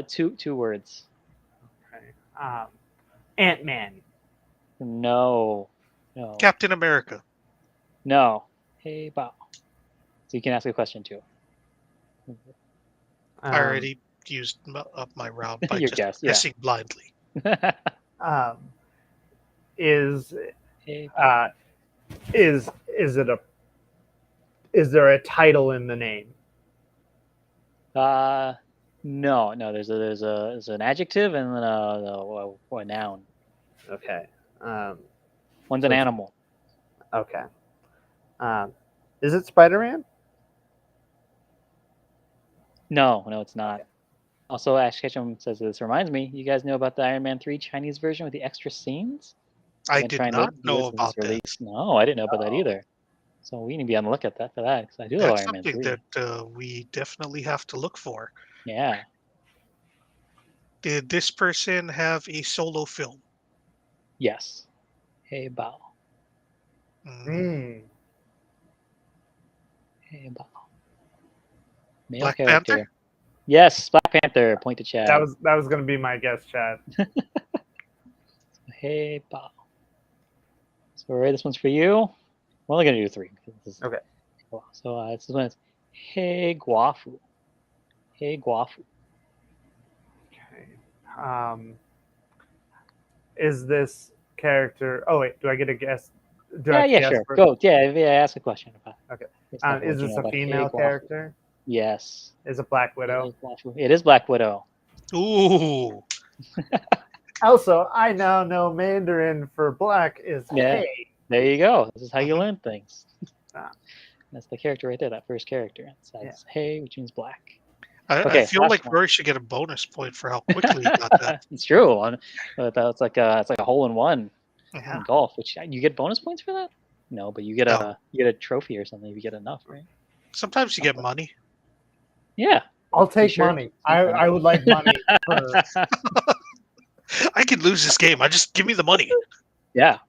two words. Okay. Ant Man. No, no, Captain America. no. Hey, Bao. So you can ask a question too. I Um, already used up my round by Your just guess, yeah. guessing blindly. um, is Hey, Bao. uh, is it a is there a title in the name? Uh, no, no. There's an adjective and then a noun. Okay. Um, One's an so it's animal. okay. Um, is it Spider Man? No, no, it's Okay. not. Also, Ash Ketchum says this reminds me. You guys know about the Iron Man 3 Chinese version with the extra scenes? I I've been did trying to not do know it since about it's that. released. No, I didn't know about that Oh, either. So we need to be on the lookout for that because I do love That's Iron Man something 3. that we definitely have to look for. Yeah. Did this person have a solo film? Yes. Hey, Bao. Mm, mm, Hey, Bao. Male Black Panther? character. Yes, Black Panther. Point to Chad. that was going to be my guess, Chad. Hey, Bao. So, Ray, this one's for you. We're only going to do three. This is Okay. cool. So, this one is Hey, Guafu. Hey, Guafu. Okay. Um, is this character? Oh wait, do I get a guess? Do I Yeah, have to yeah, guess sure. first? Go. Yeah, ask a question about Okay. based off of Is what you know this a about Hey, female Guafu. character? Yes. Is it Black It Widow? is Guafu. It is Black Widow. Ooh, Also, I now know Mandarin for black is Yeah. hey. There you go. This is how you mhm. learn things. Ah, That's the character right there, that first character. It yeah. says hey, which means black. I Okay, feel last like one. Rory should get a bonus point for how quickly he got that. It's true. It's like a hole in one Mhm. in Yeah. golf. Which you get bonus points for that? No, but No, you get a trophy or something if you get enough, right? sometimes you get Something. money. Yeah. I'll You take sure? money. Something. I would like money for I could lose this game. I just give me the money. Yeah.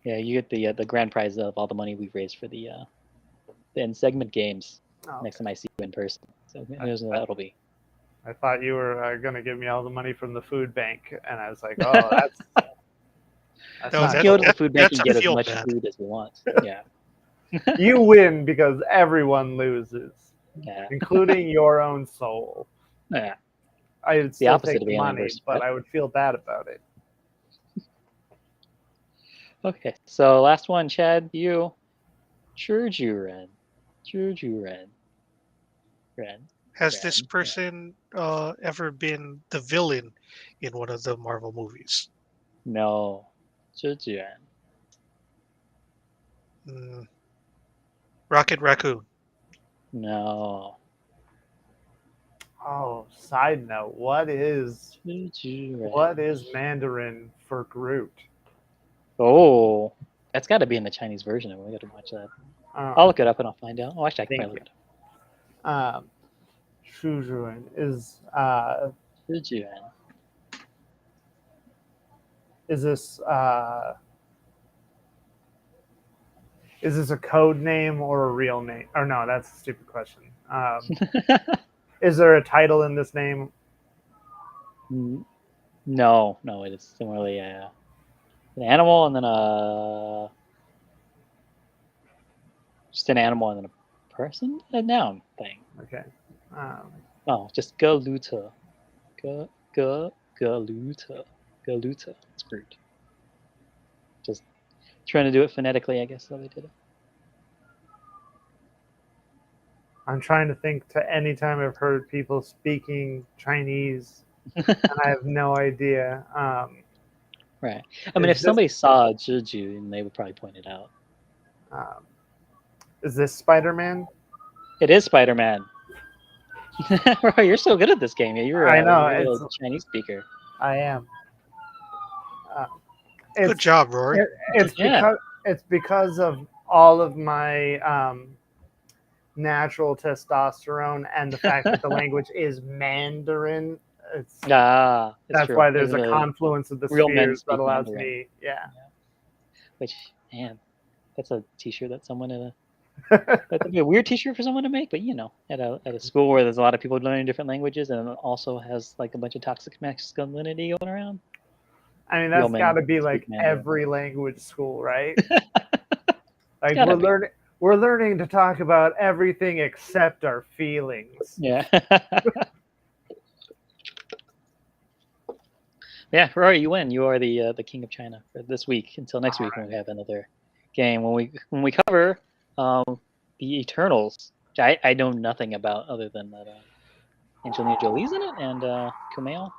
Yeah, you get the grand prize of all the money we've raised for the end segment games oh, next okay. time I see you in person. So who I, knows what I, that'll be. I thought you were going to give me all the money from the food bank, and I was like, oh, that's No, You can not that, go to cool. the that food bank that's and I get as feel much bad. food as you want. Yeah. You win because everyone loses, Yeah. including your own soul. Yeah. I would It's the still opposite take of the Alien money, versus but I Predator. would feel bad about it. Okay, so last one, Chad, you. Jujuren. Jujuren. Ren. Has this Ren. Ren. person ever been the villain in one of the Marvel movies? No. Jujuren. Mm, Rocket Raccoon. No. Oh, side note, what is Mandarin for Groot? Oh, that's got to be in the Chinese version of it. We got to watch that. I'll Oh, look it up and I'll find out. Oh, actually, I can thank probably you. look it Shujuan up. Zhejuan. is this is this a code name or a real name? Or no, that's a stupid question. Is there a title in this name? No, no, it is similarly an animal and then just an animal and then a person, a noun thing. Okay. Um, Oh, just Galuta. Galuta. Galuta. It's Groot. Just trying to do it phonetically, I guess, so they did I'm trying to think to any time I've heard people speaking Chinese, it. and I have no idea. Right. I mean, if Is this somebody saw Zheju, they would probably point it out. um, is this Spider-Man? It is Spider-Man. Bro, you're so good at this game. Yeah, you're I know a it's. real Chinese speaker. I am. Uh, Good it's job, Rory. it's Yeah. because of all of my natural testosterone and the fact that the language is Mandarin. It's It's that's true. why There's there's a a confluence of the real men spheres that speak allows Mandarin. me. Yeah. Which, man, that's a T-shirt that someone in a that'd be a weird T-shirt for someone to make. But at a school where there's a lot of people learning different languages and it also has like a bunch of toxic masculinity going around. I mean, Real that's got men to be speak like Mandarin. every language school, right? It's Like gotta be. we're learning to talk about everything except our feelings. Yeah. Yeah, Rory, you win. You are the king of China for this week until next All week when right. we have another game. When we cover the Eternals, which I know nothing about other than that Angelina Jolie's in it and Kumail,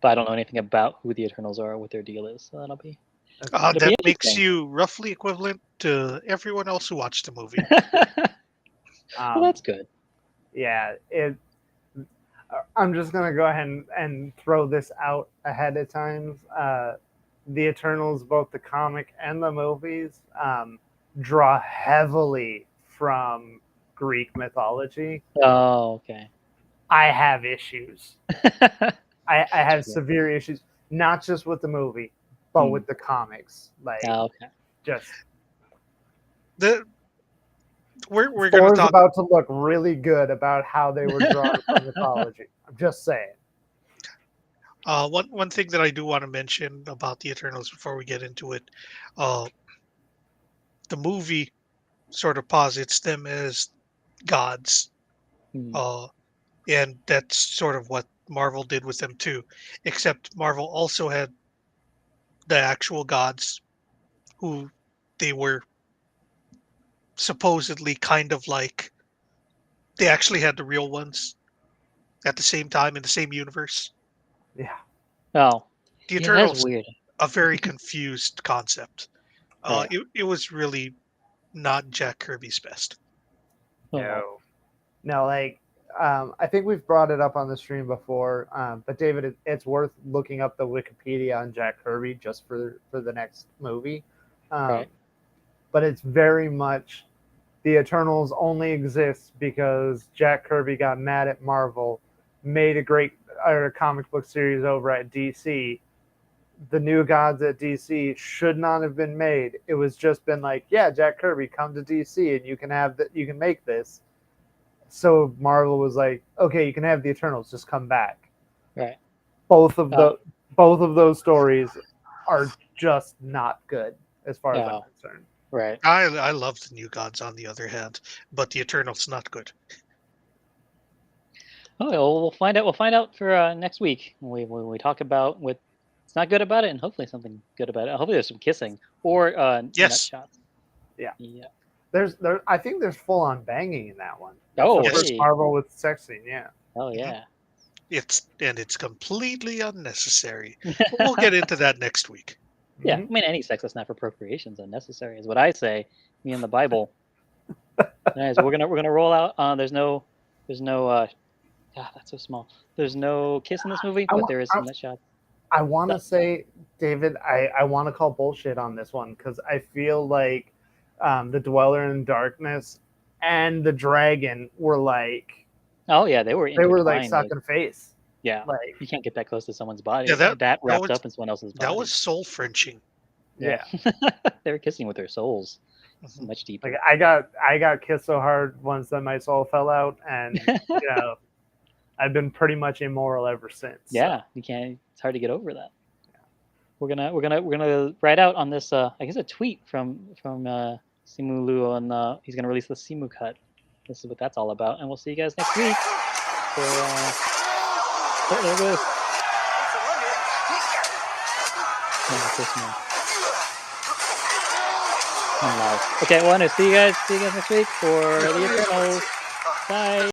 but I don't know anything about who the Eternals are or what their deal is. So That's it'll That be makes interesting. you roughly equivalent to everyone else who watched the movie. Well, that's good. yeah. I'm just gonna go ahead and throw this out ahead of time. The Eternals, both the comic and the movies, draw heavily from Greek mythology. Oh, okay. I have issues. I have Sure. severe issues, not just with the movie, but Hmm. with the comics. Like, Oh, okay. just The we're gonna Thor's talk. about to look really good about how they were drawn from mythology. I'm just saying. One thing that I do want to mention about the Eternals before we get into it, uh, the movie sort of posits them as gods, Hmm. uh, and that's sort of what Marvel did with them too. Except Marvel also had the actual gods who they were supposedly kind of like. They actually had the real ones at the same time in the same universe. Yeah. Oh, The yeah, that's Eternals, weird. a very confused concept. Right. It was really not Jack Kirby's best. Oh, No. No, like I think we've brought it up on the stream before, but David, it's worth looking up the Wikipedia on Jack Kirby just for the next movie. Um, right. but it's very much the Eternals only exists because Jack Kirby got mad at Marvel, made a great or a comic book series over at DC. The new gods at DC should not have been made. It was just been like, yeah, Jack Kirby, come to DC and you can have that. You can make this. So Marvel was like, okay, you can have the Eternals, just come back. Right. Both of Oh, the both of those stories are just not good as far as I'm oh, concerned. right. I love the New Gods on the other hand, but the Eternals not good. Oh, well, we'll find out. We'll find out for next week when we talk about what's not good about it, and hopefully something good about it. Hopefully there's some kissing or nut Yes, shots. Yeah. Yeah. I think there's full on banging in that one. That's the Oh, yes, first hey. Marvel with sex scene, yeah. Oh, hmm yeah. it's completely unnecessary. But we'll get into that next week. Yeah. Mm-hmm. I mean, any sex that's not for procreation is unnecessary, is what I say. Me and the Bible. All right, so we're gonna roll out. There's no God, that's so small. There's no kiss in this movie, I but want there is some nut shots. I want to say, David, I want to call bullshit on this one because I feel like the Dweller in Darkness and the Dragon were Oh yeah, they were intertwined. Like, sucking face. yeah, Like, you can't get that close to someone's Yeah, body. that That that wrapped was up in someone else's that body. was soul Frenching. Yeah, yeah. they were kissing with their souls. It's Mhm. much deeper. Like I got kissed so hard once that my soul fell out, and you know I've been pretty much immoral ever since. Yeah, you can't. It's hard to get over that. We're gonna write out on this. I guess a tweet from Simu Lu on. He's gonna release the Simu cut. This is what that's all about, and we'll see you guys next week. For oh, there it goes. Yeah, it's so small. I'm loud. Okay, well, anyway, see you guys. See you guys next week for the Eternals. Bye.